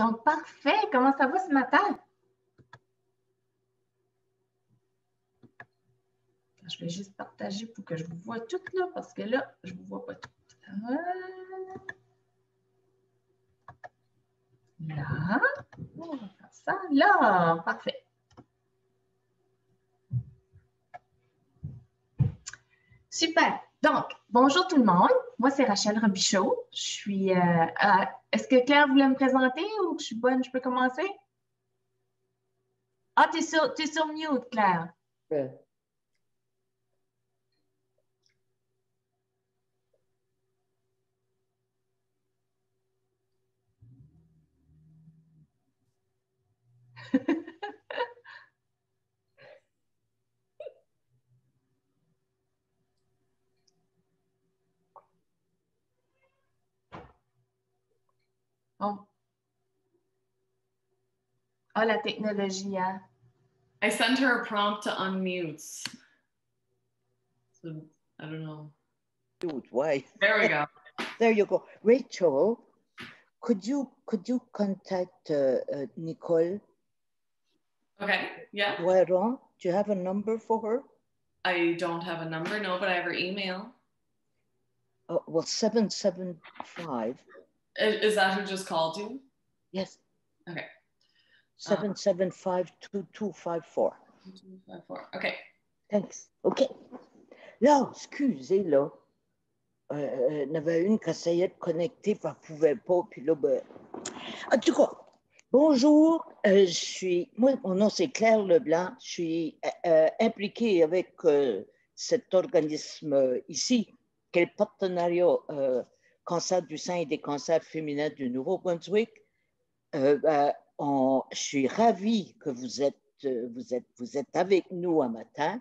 Donc, parfait. Comment ça va ce matin? Je vais juste partager pour que je vous vois toutes là, parce que là, je ne vous vois pas toutes. Là, on va faire ça. Là, parfait. Super. Donc, bonjour tout le monde. Moi, c'est Rachel Robichaud. Je suis. Est-ce que Claire voulait me présenter ou que je suis bonne, je peux commencer? Ah, t'es sur mute, Claire. Ouais. Oh. Ah, la technologie, hein? I sent her a prompt to unmute. So, I don't know. Why? There we go. There you go. Rachel, could you contact Nicole Okay, yeah. Guéron? Do you have a number for her? I don't have a number, no, but I have her email. Well, 775. Is that who just called you? Yes. Okay. 775-2254. 2254. Okay. Thanks. OK. Là, excusez, là. Il y en avait une qui essayait de connecter, puis elle ne pouvait pas. Puis là, ben... En tout cas, bonjour. Moi, mon nom, c'est Claire Leblanc. Je suis impliquée avec cet organisme ici, qui est le partenariat cancer du sein et des cancers féminins du Nouveau-Brunswick. Je suis ravie que vous êtes avec nous un matin.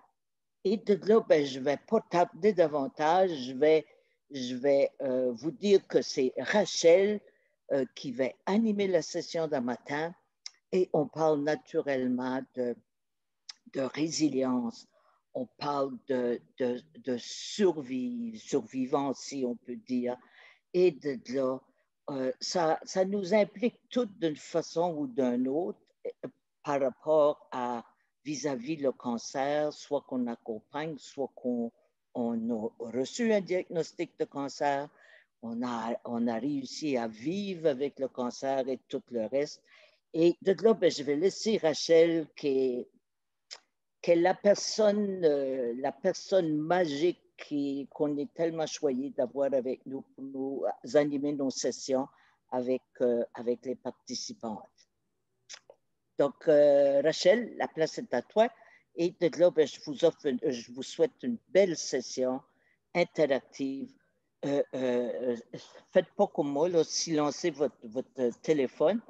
Et de là, ben, je ne vais pas tarder davantage. Je vais vous dire que c'est Rachel qui va animer la session d'un matin. Et on parle naturellement de résilience. On parle de survivance, si on peut dire. Et de là, ça nous implique toutes d'une façon ou d'une autre par rapport à vis-à-vis le cancer, soit qu'on accompagne, soit qu'on a reçu un diagnostic de cancer, on a réussi à vivre avec le cancer et tout le reste. Et de là, ben, je vais laisser Rachel, qui est la personne magique qu'on est tellement choyé d'avoir avec nous pour nous animer nos sessions avec les participantes. Donc, Rachel, la place est à toi. Et de là, ben, je vous souhaite une belle session interactive. Faites pas comme moi, là, silencez votre téléphone.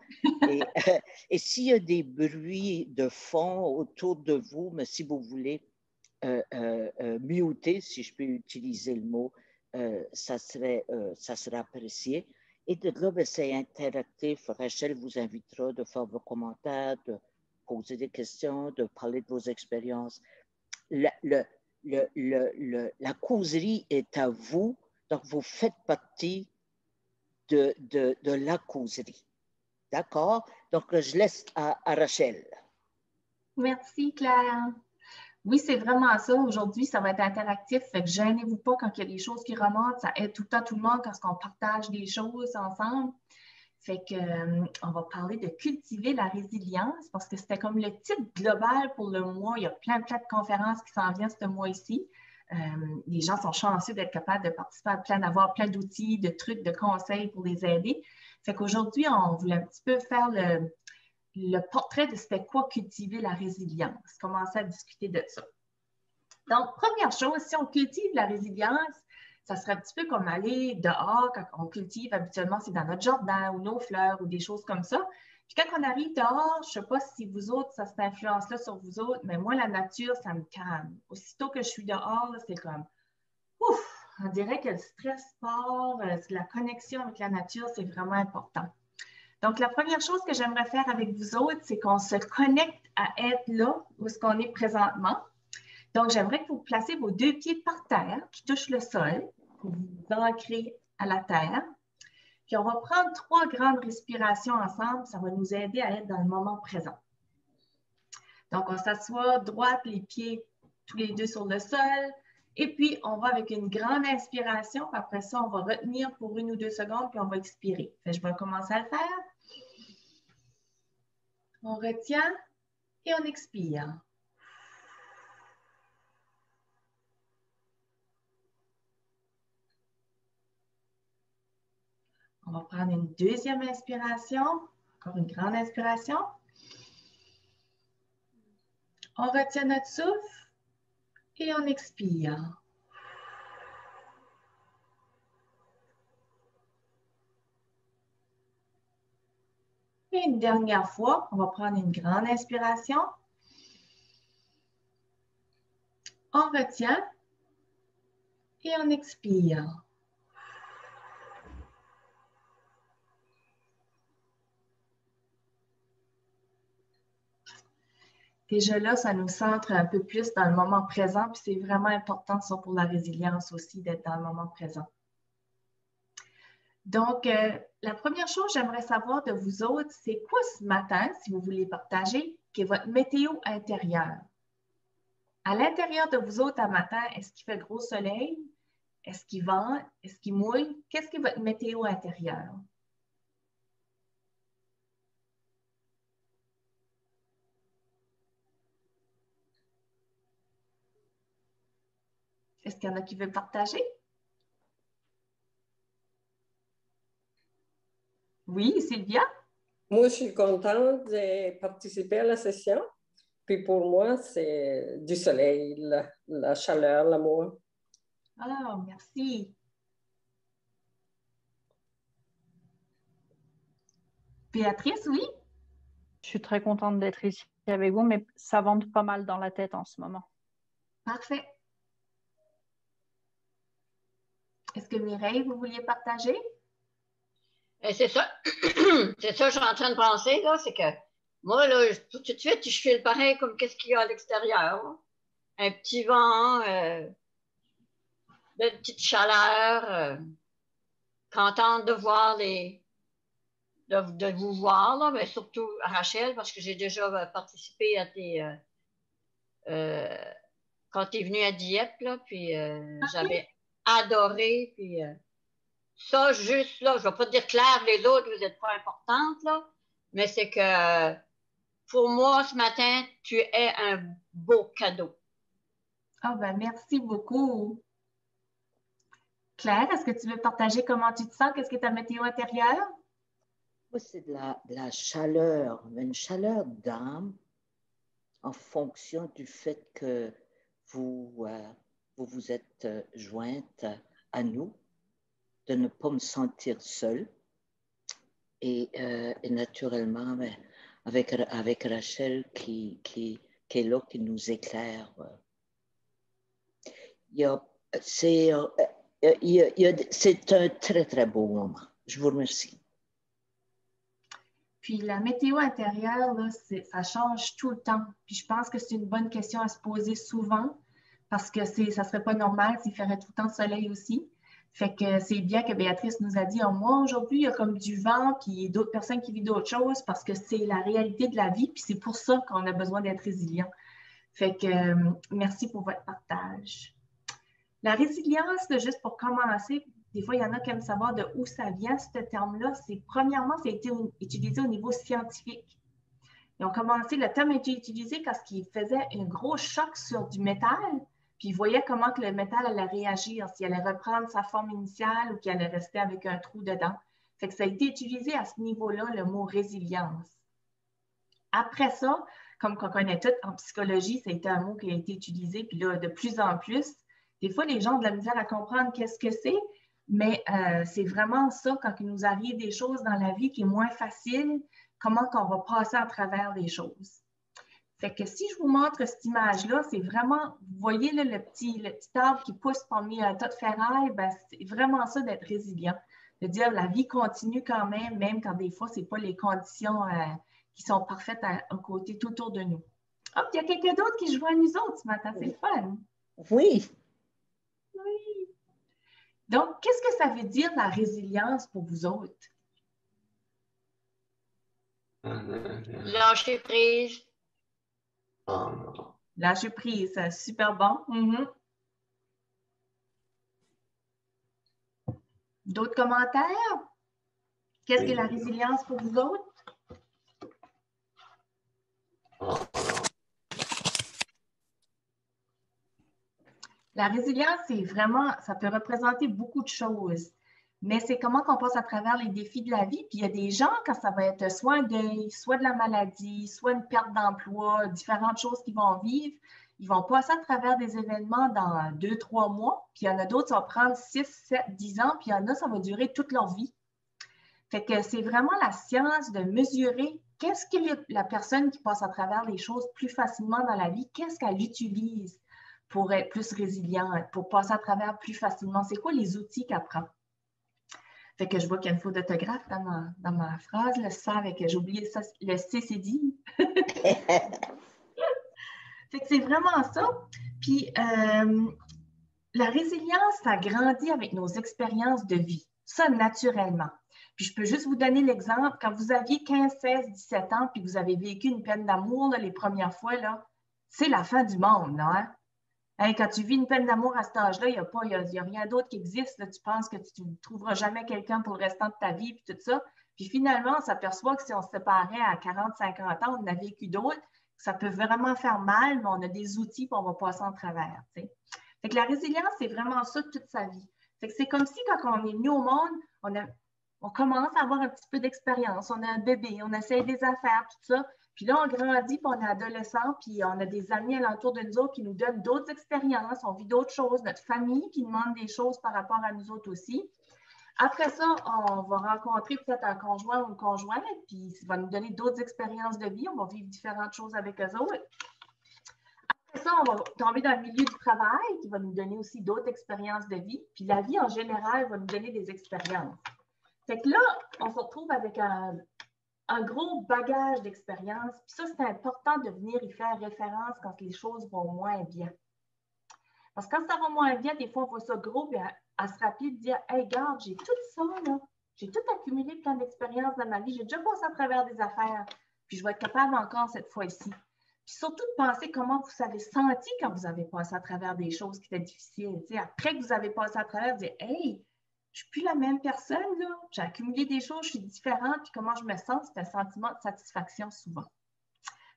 Et s'il y a des bruits de fond autour de vous, mais si vous voulez muter, si je peux utiliser le mot, ça serait apprécié. Et de là, ben, c'est interactif. Rachel vous invitera de faire vos commentaires, de poser des questions, de parler de vos expériences. La causerie est à vous, donc vous faites partie de la causerie. D'accord? Donc, je laisse à Rachel. Merci, Claire. Oui, c'est vraiment ça. Aujourd'hui, ça va être interactif. Fait que gênez-vous pas quand il y a des choses qui remontent. Ça aide tout le temps tout le monde quand on partage des choses ensemble. Fait que, on va parler de cultiver la résilience parce que c'était comme le titre global pour le mois. Il y a plein de conférences qui s'en viennent ce mois-ci. Les gens sont chanceux d'être capables de participer à d'avoir plein d'outils, de trucs, de conseils pour les aider. Fait qu'aujourd'hui, on voulait un petit peu faire le portrait de c'était quoi cultiver la résilience, commencer à discuter de ça. Donc, première chose, si on cultive la résilience, ça serait un petit peu comme aller dehors, quand on cultive habituellement, c'est dans notre jardin ou nos fleurs ou des choses comme ça. Puis quand on arrive dehors, je ne sais pas si vous autres, ça a cette influence-là sur vous autres, mais moi, la nature, ça me calme. Aussitôt que je suis dehors, c'est comme, ouf, on dirait que le stress part, la connexion avec la nature, c'est vraiment important. Donc, la première chose que j'aimerais faire avec vous autres, c'est qu'on se connecte à être là où est-ce qu'on est présentement. Donc, j'aimerais que vous placez vos deux pieds par terre qui touchent le sol pour vous ancrer à la terre. Puis on va prendre 3 grandes respirations ensemble. Ça va nous aider à être dans le moment présent. Donc, on s'assoit droite, les pieds tous les deux sur le sol. Et puis, on va avec une grande inspiration. Puis après ça, on va retenir pour 1 ou 2 secondes, puis on va expirer. Fait, je vais commencer à le faire. On retient et on expire. On va prendre une deuxième inspiration. Encore une grande inspiration. On retient notre souffle et on expire. Et une dernière fois, on va prendre une grande inspiration. On retient et on expire. Déjà là, ça nous centre un peu plus dans le moment présent, puis c'est vraiment important ça pour la résilience aussi, d'être dans le moment présent. Donc, la première chose que j'aimerais savoir de vous autres, c'est quoi ce matin, si vous voulez partager, qui est votre météo intérieure? À l'intérieur de vous autres, à matin, est-ce qu'il fait gros soleil? Est-ce qu'il vente? Est-ce qu'il mouille? Qu'est-ce qui est votre météo intérieure? Est-ce qu'il y en a qui veulent partager? Oui, Sylvia? Moi, je suis contente de participer à la session. Puis pour moi, c'est du soleil, la chaleur, l'amour. Ah, merci. Béatrice, oui? Je suis très contente d'être ici avec vous, mais ça vente pas mal dans la tête en ce moment. Parfait. Est-ce que Mireille, vous vouliez partager? C'est ça. C'est ça que je suis en train de penser, là, c'est que moi, là, tout de suite, je file pareil comme qu'est-ce qu'il y a à l'extérieur. Là. Un petit vent, de petite chaleur, contente de voir de vous voir, là, mais surtout Rachel, parce que j'ai déjà participé à quand tu es venue à Dieppe, là, puis j'avais adoré, puis ça, juste là, je ne vais pas dire Claire, les autres, vous n'êtes pas importantes, là, mais c'est que pour moi, ce matin, tu es un beau cadeau. Ah, ben merci beaucoup. Claire, est-ce que tu veux partager comment tu te sens? Qu'est-ce que ta météo intérieure? Moi, c'est de la chaleur, une chaleur d'âme en fonction du fait que vous vous êtes jointe à nous, de ne pas me sentir seule. Et naturellement, ben, avec Rachel qui est là, qui nous éclaire. C'est un très, très beau moment. Je vous remercie. Puis la météo intérieure, là, ça change tout le temps. Puis je pense que c'est une bonne question à se poser souvent parce que ça ne serait pas normal s'il ferait tout le temps soleil aussi. Fait que c'est bien que Béatrice nous a dit, oh, moi, aujourd'hui, il y a comme du vent, puis il y a d'autres personnes qui vivent d'autres choses parce que c'est la réalité de la vie, puis c'est pour ça qu'on a besoin d'être résilient. Fait que merci pour votre partage. La résilience, là, juste pour commencer, des fois, il y en a qui aiment savoir de où ça vient, ce terme-là. Premièrement, ça a été utilisé au niveau scientifique. Ils ont commencé, le terme a été utilisé parce qu'il faisait un gros choc sur du métal, puis ils voyaient comment que le métal allait réagir, s'il allait reprendre sa forme initiale ou qu'il allait rester avec un trou dedans. Fait que ça a été utilisé à ce niveau-là, le mot résilience. Après ça, comme on connaît tout, en psychologie, ça a été un mot qui a été utilisé, puis là, de plus en plus, des fois, les gens ont de la misère à comprendre qu'est-ce que c'est, mais c'est vraiment ça, quand il nous arrive des choses dans la vie qui est moins facile, comment qu'on va passer à travers les choses. Fait que si je vous montre cette image-là, c'est vraiment, vous voyez là, le petit arbre qui pousse parmi un tas de ferraille, ben, c'est vraiment ça d'être résilient. De dire la vie continue quand même quand des fois, ce n'est pas les conditions qui sont parfaites à côté tout autour de nous. Hop, il y a quelqu'un d'autre qui joue à nous autres ce matin, c'est le fun. Oui. Oui. Donc, qu'est-ce que ça veut dire la résilience pour vous autres? Lâcher prise. Lâcher prise, c'est super bon. D'autres commentaires? Qu'est-ce que la résilience pour vous autres? La résilience, c'est vraiment, ça peut représenter beaucoup de choses, mais c'est comment qu'on passe à travers les défis de la vie. Puis il y a des gens, quand ça va être soit un deuil, soit de la maladie, soit une perte d'emploi, différentes choses qu'ils vont vivre, ils vont passer à travers des événements dans 2-3 mois, puis il y en a d'autres, ça va prendre 6, 7, 10 ans, puis il y en a, ça va durer toute leur vie. Fait que c'est vraiment la science de mesurer qu'est-ce que la personne qui passe à travers les choses plus facilement dans la vie, qu'est-ce qu'elle utilise pour être plus résiliente, pour passer à travers plus facilement. C'est quoi les outils qu'elle prend? Fait que je vois qu'il y a une faute d'orthographe dans ma phrase, là, ça, avec, j'ai oublié ça, le C, c'est dit. Fait que c'est vraiment ça. Puis, la résilience, ça grandit avec nos expériences de vie, ça naturellement. Puis, je peux juste vous donner l'exemple. Quand vous aviez 15, 16, 17 ans, puis vous avez vécu une peine d'amour les premières fois, là, c'est la fin du monde, là, hein? Hein, quand tu vis une peine d'amour à cet âge-là, il n'y a rien d'autre qui existe. Là. Tu penses que tu ne trouveras jamais quelqu'un pour le restant de ta vie, puis tout ça. Puis finalement, on s'aperçoit que si on se séparait à 40, 50 ans, on en a vécu d'autres, ça peut vraiment faire mal, mais on a des outils pour on va passer en travers. T'sais. Fait que la résilience, c'est vraiment ça toute sa vie. Fait que c'est comme si quand on est venu au monde, on commence à avoir un petit peu d'expérience. On a un bébé, on essaie des affaires, tout ça. Puis là, on grandit, puis on est adolescent, puis on a des amis alentour de nous autres qui nous donnent d'autres expériences, on vit d'autres choses, notre famille qui demande des choses par rapport à nous autres aussi. Après ça, on va rencontrer peut-être un conjoint ou une conjointe, puis ça va nous donner d'autres expériences de vie, on va vivre différentes choses avec eux autres. Après ça, on va tomber dans le milieu du travail qui va nous donner aussi d'autres expériences de vie, puis la vie en général va nous donner des expériences. Fait que là, on se retrouve avec un gros bagage d'expérience. Puis ça, c'est important de venir y faire référence quand les choses vont moins bien. Parce que quand ça va moins bien, des fois, on voit ça gros, puis à se rappeler de dire « Hey, regarde, j'ai tout ça, là. J'ai tout accumulé plein d'expériences dans ma vie. J'ai déjà passé à travers des affaires. Puis je vais être capable encore cette fois-ci. » Puis surtout de penser comment vous avez senti quand vous avez passé à travers des choses qui étaient difficiles. T'sais, après que vous avez passé à travers, vous dites « Hey, je ne suis plus la même personne, là. J'ai accumulé des choses, je suis différente, puis comment je me sens, c'est un sentiment de satisfaction souvent. »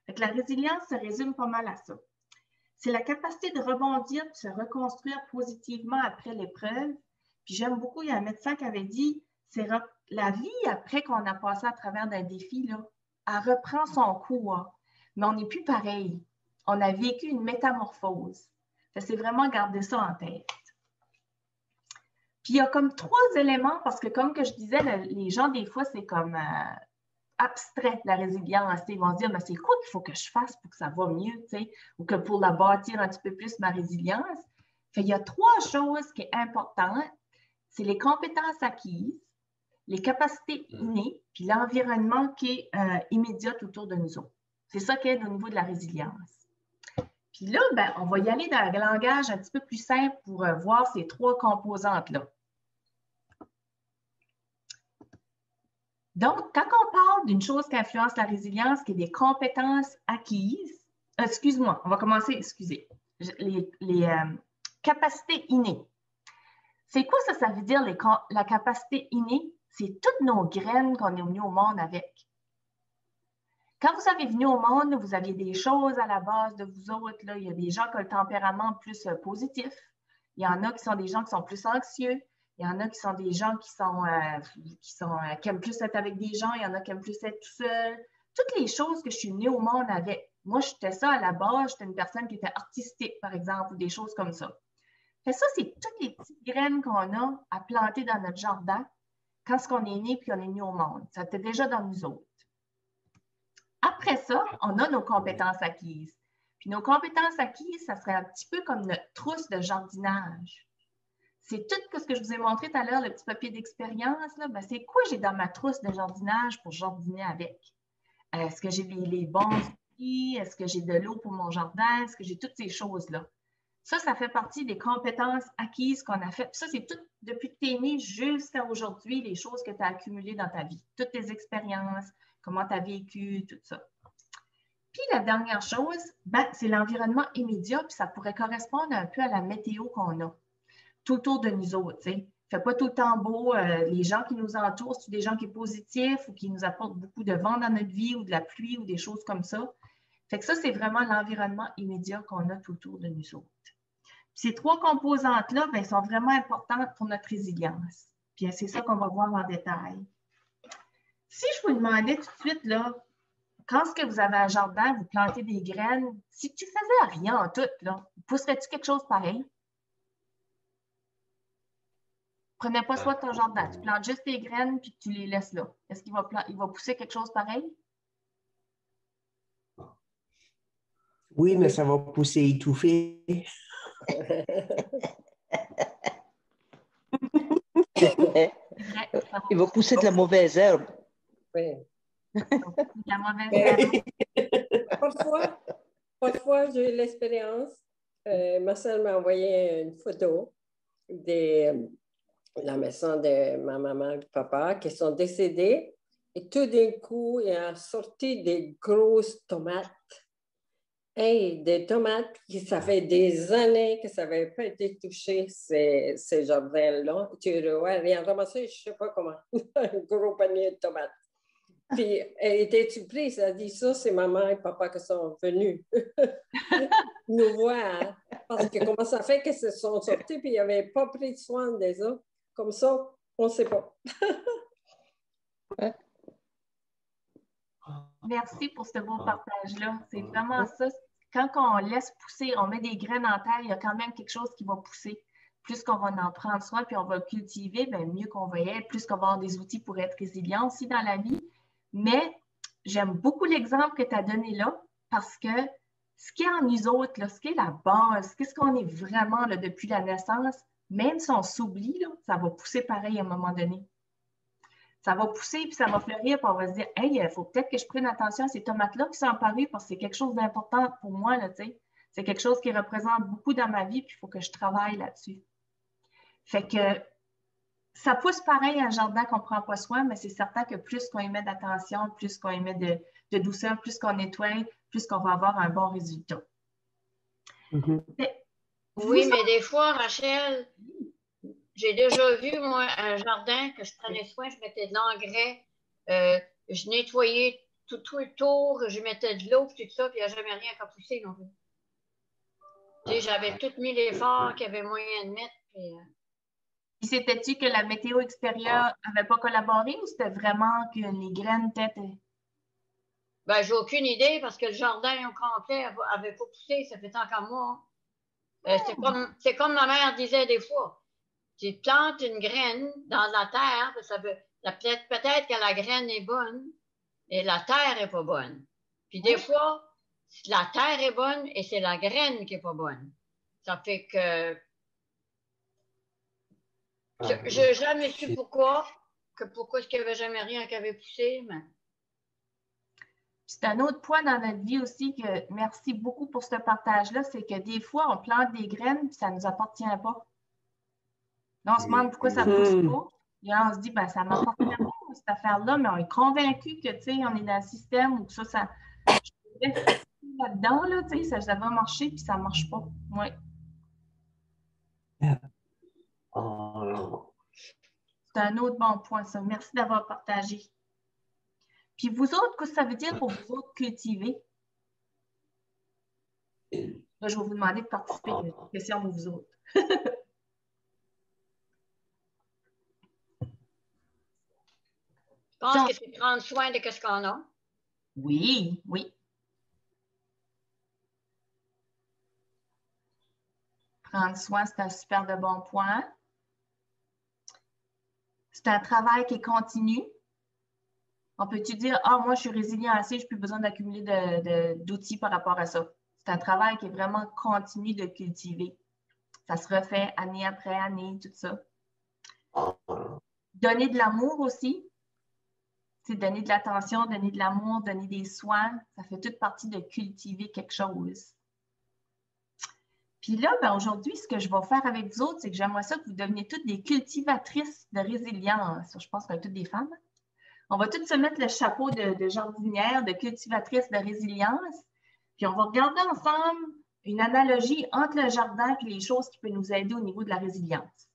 Fait que la résilience se résume pas mal à ça. C'est la capacité de rebondir et de se reconstruire positivement après l'épreuve. Puis j'aime beaucoup, il y a un médecin qui avait dit, c'est la vie après qu'on a passé à travers d'un défi, là, elle reprend son cours, mais on n'est plus pareil. On a vécu une métamorphose. C'est vraiment garder ça en tête. Puis il y a comme 3 éléments, parce que comme que je disais, les gens, des fois, c'est comme abstrait, la résilience. Ils vont se dire, mais c'est quoi qu'il faut que je fasse pour que ça va mieux, ou que pour la bâtir un petit peu plus, ma résilience. Fait, il y a 3 choses qui sont importantes. C'est les compétences acquises, les capacités innées, puis l'environnement qui est immédiat autour de nous autres. C'est ça qui est au niveau de la résilience. Puis là, ben, on va y aller dans un langage un petit peu plus simple pour voir ces 3 composantes-là. Donc, quand on parle d'une chose qui influence la résilience, qui est des compétences acquises, excuse-moi, on va commencer, excusez, les capacités innées. C'est quoi ça? Ça veut dire la capacité innée? C'est toutes nos graines qu'on est venu au monde avec. Quand vous avez venu au monde, vous aviez des choses à la base de vous autres. Là. Il y a des gens qui ont le tempérament plus positif. Il y en a qui sont des gens qui sont plus anxieux. Il y en a qui sont des gens qui aiment plus être avec des gens. Il y en a qui aiment plus être tout seul. Toutes les choses que je suis venue au monde avec. Moi, j'étais ça à la base. J'étais une personne qui était artistique, par exemple, ou des choses comme ça. Et ça, c'est toutes les petites graines qu'on a à planter dans notre jardin quand on est né puis on est venu au monde. Ça était déjà dans nous autres. Après ça, on a nos compétences acquises. Puis nos compétences acquises, ça serait un petit peu comme notre trousse de jardinage. C'est tout ce que je vous ai montré tout à l'heure, le petit papier d'expérience. Ben, c'est quoi j'ai dans ma trousse de jardinage pour jardiner avec? Est-ce que j'ai les bons outils? Est-ce que j'ai de l'eau pour mon jardin? Est-ce que j'ai toutes ces choses-là? Ça fait partie des compétences acquises qu'on a faites. Puis ça, c'est tout depuis que tu es né jusqu'à aujourd'hui, les choses que tu as accumulées dans ta vie. Toutes tes expériences, comment tu as vécu, tout ça. Puis la dernière chose, ben, c'est l'environnement immédiat, puis ça pourrait correspondre un peu à la météo qu'on a tout autour de nous autres. Il ne fait pas tout le temps beau. Les gens qui nous entourent, c'est des gens qui sont positifs ou qui nous apportent beaucoup de vent dans notre vie ou de la pluie ou des choses comme ça. Fait que ça, c'est vraiment l'environnement immédiat qu'on a tout autour de nous autres. Ces trois composantes-là, ben, sont vraiment importantes pour notre résilience. Puis c'est ça qu'on va voir en détail. Si je vous demandais tout de suite, là, quand est-ce que vous avez un jardin, vous plantez des graines, si tu faisais rien en tout, là, pousserais-tu quelque chose pareil? Prenez pas soin de ton jardin. Tu plantes juste tes graines puis tu les laisses là. Est-ce qu'il va pousser quelque chose pareil? Oui, mais ça va pousser étouffé. Il va pousser de la mauvaise herbe. Oui. La mauvaise herbe. Parfois j'ai eu l'expérience. Marcel m'a envoyé une photo de la maison de ma maman et papa qui sont décédés. Et tout d'un coup, il a sorti des grosses tomates. Hey, des tomates qui, ça fait des années que ça n'avait pas été touché, ces jardins-là. Tu vois, il a ramassé, je ne sais pas comment, un gros panier de tomates. Puis, elle était surprise, elle a dit, ça, c'est maman et papa qui sont venus nous voir. Parce que comment ça fait qu'ils se sont sortis, puis ils n'avaient pas pris soin des autres. Comme ça, on ne sait pas. Merci pour ce beau partage-là. C'est vraiment ça. Quand on laisse pousser, on met des graines en terre, il y a quand même quelque chose qui va pousser. Plus qu'on va en prendre soin, puis on va le cultiver, bien, mieux qu'on va y être, plus qu'on va avoir des outils pour être résilient aussi dans la vie. Mais j'aime beaucoup l'exemple que tu as donné là, parce que ce qui est en nous autres, là, ce qui est la base, qu'est-ce qu'on est vraiment là, depuis la naissance, même si on s'oublie, là, ça va pousser pareil à un moment donné. Ça va pousser, puis ça va fleurir, puis on va se dire, hey, il faut peut-être que je prenne attention à ces tomates-là qui sont apparues parce que c'est quelque chose d'important pour moi, là, tu sais. C'est quelque chose qui représente beaucoup dans ma vie, puis il faut que je travaille là-dessus. Fait que ça pousse pareil un jardin qu'on ne prend pas soin, mais c'est certain que plus qu'on y met d'attention, plus qu'on y met de douceur, plus qu'on nettoie, plus qu'on va avoir un bon résultat. Oui, mais des fois, Rachel, j'ai déjà vu, moi, un jardin que je prenais soin, je mettais de l'engrais, je nettoyais tout autour, je mettais de l'eau, tout ça, puis il n'y a jamais rien qu'à pousser non plus. Tu sais, j'avais tout mis l'effort qu'il y avait moyen de mettre. Puis c'était-tu que la météo extérieure n'avait pas collaboré ou c'était vraiment que les graines étaient... Ben, j'ai aucune idée parce que le jardin au complet n'avait pas poussé, ça fait tant qu'à moi. C'est comme ma mère disait des fois. Tu plantes une graine dans la terre, peut-être que la graine est bonne et la terre n'est pas bonne. Puis des fois, la terre est bonne et c'est la graine qui n'est pas bonne. Ça fait que je n'ai jamais su pourquoi est-ce qu'il n'y avait jamais rien qui avait poussé. Mais... C'est un autre point dans notre vie aussi que merci beaucoup pour ce partage-là, c'est que des fois, on plante des graines et ça ne nous appartient pas. Là, on se demande pourquoi ça ne pousse pas. Et là, on se dit, ben, ça ne m'appartient pas, cette affaire-là, mais on est convaincu que, tu sais, on est dans le système ou que ça je reste là-dedans, là, tu sais, ça va marcher puis ça ne marche pas. Oui. C'est un autre bon point, ça. Merci d'avoir partagé. Puis vous autres, qu'est-ce que ça veut dire pour vous autres cultiver? Là, je vais vous demander de participer à une question pour vous autres. Je pense que c'est prendre soin de ce qu'on a. Oui, oui. Prendre soin, c'est un super de bon point. C'est un travail qui est continu. On peut-tu dire, ah, moi, je suis résilient assez, je n'ai plus besoin d'accumuler d'outils par rapport à ça. C'est un travail qui est vraiment continu de cultiver. Ça se refait année après année, tout ça. Donner de l'amour aussi. C'est donner de l'attention, donner de l'amour, donner des soins. Ça fait toute partie de cultiver quelque chose. Puis là, ben, aujourd'hui, ce que je vais faire avec vous autres, c'est que j'aimerais ça que vous deveniez toutes des cultivatrices de résilience. Je pense qu'on est toutes des femmes. On va toutes se mettre le chapeau de jardinière, de cultivatrice de résilience. Puis on va regarder ensemble une analogie entre le jardin et les choses qui peuvent nous aider au niveau de la résilience.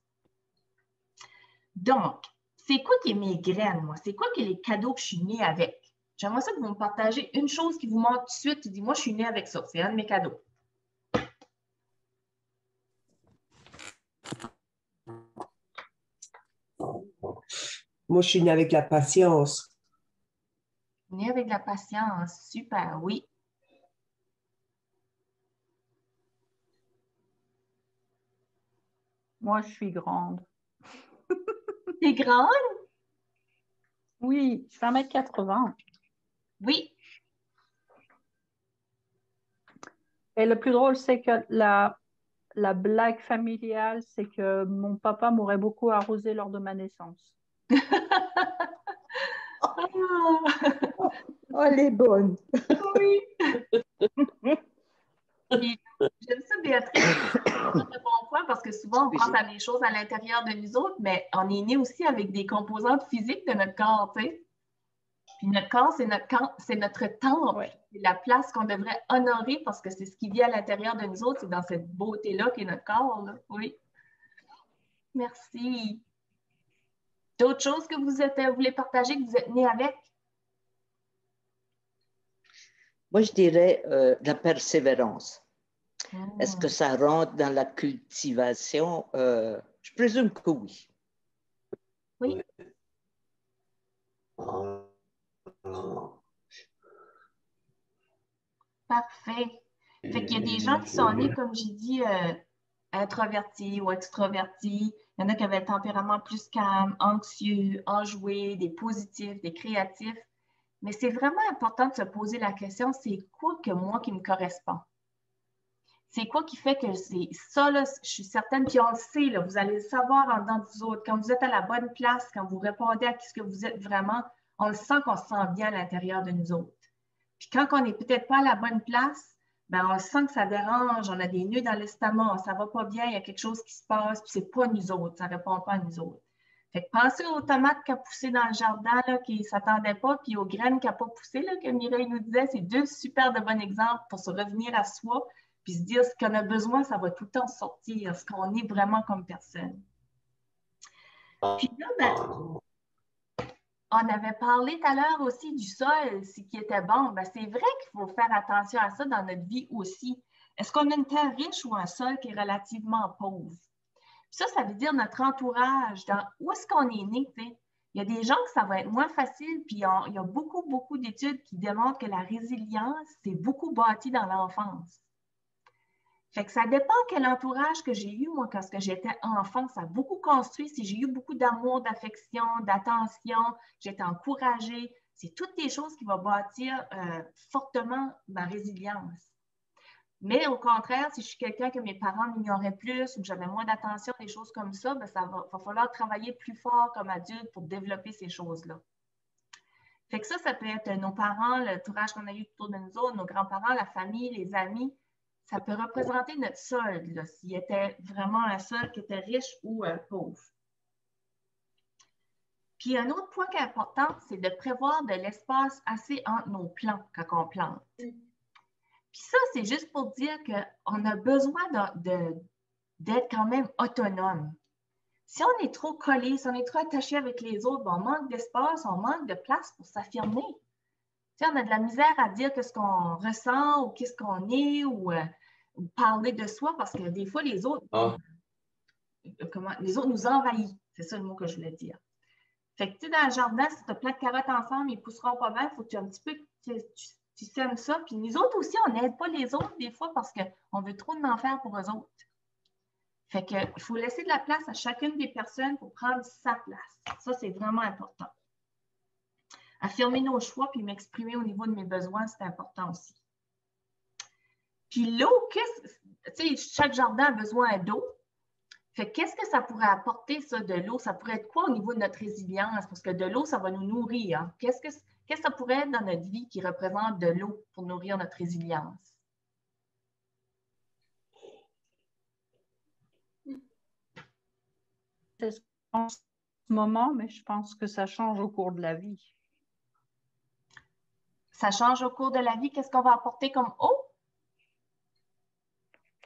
Donc, c'est quoi qui est mes graines, moi? C'est quoi qui est les cadeaux que je suis née avec? J'aimerais ça que vous me partagez une chose qui vous montre tout de suite. Tu dis, moi, je suis née avec ça. C'est un de mes cadeaux. Moi, je suis née avec la patience. Née avec la patience. Super, oui. Moi, je suis grande. T'es grande? Oui, je fais 1m80. Oui. Et le plus drôle, c'est que la blague familiale, c'est que mon papa m'aurait beaucoup arrosé lors de ma naissance. Oh, elle est bonne. Oui. J'aime ça, Béatrice. C'est un bon point parce que souvent, on pense à des choses à l'intérieur de nous autres, mais on est né aussi avec des composantes physiques de notre corps, tu sais. Puis notre corps, c'est notre temple. Ouais. C'est la place qu'on devrait honorer parce que c'est ce qui vit à l'intérieur de nous autres. C'est dans cette beauté-là qu'est notre corps, là. Oui. Merci. D'autres choses que vous voulez partager, que vous êtes né avec? Moi, je dirais la persévérance. Mm. Est-ce que ça rentre dans la cultivation? Je présume que oui. Oui. Parfait. Fait qu'il y a des gens qui sont nés, comme j'ai dit, introvertis ou extrovertis. Il y en a qui avaient le tempérament plus calme, anxieux, enjoué, des positifs, des créatifs. Mais c'est vraiment important de se poser la question, c'est quoi que moi qui me correspond? C'est quoi qui fait que c'est ça, là, je suis certaine, puis on le sait, là, vous allez le savoir en dedans de vous autres. Quand vous êtes à la bonne place, quand vous répondez à ce que vous êtes vraiment, on le sent qu'on se sent bien à l'intérieur de nous autres. Puis quand on n'est peut-être pas à la bonne place, ben on sent que ça dérange, on a des nœuds dans l'estomac, ça ne va pas bien, il y a quelque chose qui se passe, puis c'est pas nous autres, ça ne répond pas à nous autres. Fait que pensez aux tomates qui ont poussé dans le jardin, là, qui ne s'attendaient pas, puis aux graines qui n'ont pas poussé, là, que Mireille nous disait, c'est deux super de bons exemples pour se revenir à soi, puis se dire ce qu'on a besoin, ça va tout le temps sortir, ce qu'on est vraiment comme personne. Puis là, ben, on avait parlé tout à l'heure aussi du sol, ce qui était bon. Ben, c'est vrai qu'il faut faire attention à ça dans notre vie aussi. Est-ce qu'on a une terre riche ou un sol qui est relativement pauvre? Puis ça veut dire notre entourage, dans où est-ce qu'on est né, tu sais? Il y a des gens que ça va être moins facile, puis il y a beaucoup, beaucoup d'études qui démontrent que la résilience, c'est beaucoup bâti dans l'enfance. Fait que ça dépend quel entourage que j'ai eu, moi, quand j'étais enfant. Ça a beaucoup construit. Si j'ai eu beaucoup d'amour, d'affection, d'attention, j'étais encouragée. C'est toutes des choses qui vont bâtir fortement ma résilience. Mais au contraire, si je suis quelqu'un que mes parents m'ignoraient plus ou que j'avais moins d'attention, des choses comme ça, ben ça va falloir travailler plus fort comme adulte pour développer ces choses-là. Fait que ça peut être nos parents, l'entourage qu'on a eu autour de nous autres, nos grands-parents, la famille, les amis. Ça peut représenter notre sol, s'il était vraiment un sol qui était riche ou pauvre. Puis un autre point qui est important, c'est de prévoir de l'espace assez entre nos plants quand on plante. Puis ça, c'est juste pour dire qu'on a besoin d'être quand même autonome. Si on est trop collé, si on est trop attaché avec les autres, ben on manque d'espace, on manque de place pour s'affirmer. Tu sais, on a de la misère à dire ce qu'on ressent ou qu'est-ce qu'on est ou parler de soi parce que des fois, les autres nous envahissent. C'est ça le mot que je voulais dire. Fait que, tu sais, dans le jardin, si tu as plein de carottes ensemble, ils ne pousseront pas bien. Il faut que tu un petit peu tu sèmes ça. Puis nous autres aussi, on n'aide pas les autres des fois parce qu'on veut trop d'en faire pour eux autres. Fait que il faut laisser de la place à chacune des personnes pour prendre sa place. Ça, c'est vraiment important. Affirmer nos choix puis m'exprimer au niveau de mes besoins, c'est important aussi. Puis l'eau, tu sais, chaque jardin a besoin d'eau. Fait qu'est-ce que ça pourrait apporter, ça, de l'eau? Ça pourrait être quoi au niveau de notre résilience? Parce que de l'eau, ça va nous nourrir. Hein? Qu'est-ce que ça pourrait être dans notre vie qui représente de l'eau pour nourrir notre résilience? en ce moment, mais je pense que ça change au cours de la vie. Ça change au cours de la vie. Qu'est-ce qu'on va apporter comme eau?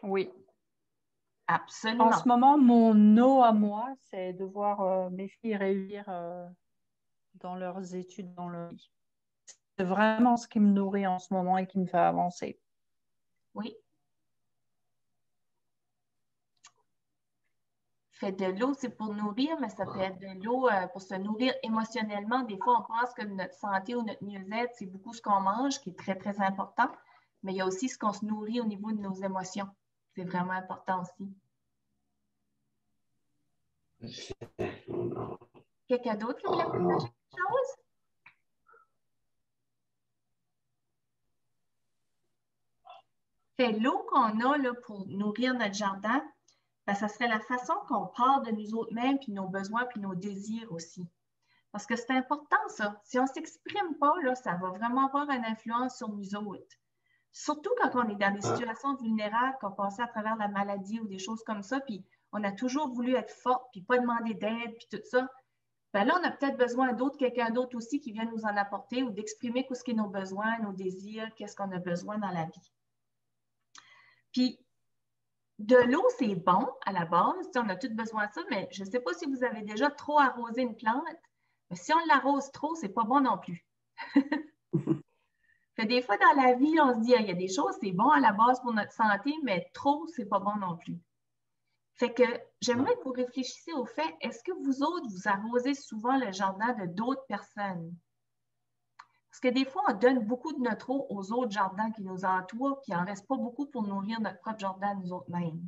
Oui. Absolument. En ce moment, mon eau à moi, c'est de voir mes filles réussir dans leurs études, dans leur vie. C'est vraiment ce qui me nourrit en ce moment et qui me fait avancer. Oui. Fait de l'eau, c'est pour nourrir, mais ça peut être de l'eau pour se nourrir émotionnellement. Des fois, on pense que notre santé ou notre mieux-être, c'est beaucoup ce qu'on mange, qui est très, très important. Mais il y a aussi ce qu'on se nourrit au niveau de nos émotions. C'est vraiment important aussi. Quelqu'un d'autre qui voulait partager quelque chose? Fait l'eau qu'on a là, pour nourrir notre jardin, ben, ça serait la façon qu'on part de nous autres-mêmes, puis nos besoins, puis nos désirs aussi. Parce que c'est important, ça. Si on ne s'exprime pas, là, ça va vraiment avoir une influence sur nous autres. Surtout quand on est dans des situations vulnérables, qu'on passe à travers la maladie ou des choses comme ça, puis on a toujours voulu être forte, puis pas demander d'aide, puis tout ça. Ben là, on a peut-être besoin d'autres, quelqu'un d'autre aussi qui vient nous en apporter ou d'exprimer ce qu'est nos besoins, nos désirs, qu'est-ce qu'on a besoin dans la vie. Puis, de l'eau, c'est bon à la base, on a tous besoin de ça, mais je ne sais pas si vous avez déjà trop arrosé une plante, mais si on l'arrose trop, c'est pas bon non plus. Fait des fois, dans la vie, on se dit, il y a des choses, c'est bon à la base pour notre santé, mais trop, c'est pas bon non plus. Fait que j'aimerais que vous réfléchissiez au fait, est-ce que vous autres, vous arrosez souvent le jardin de d'autres personnes? Parce que des fois, on donne beaucoup de notre eau aux autres jardins qui nous entourent, puis il n'en reste pas beaucoup pour nourrir notre propre jardin nous autres-mêmes.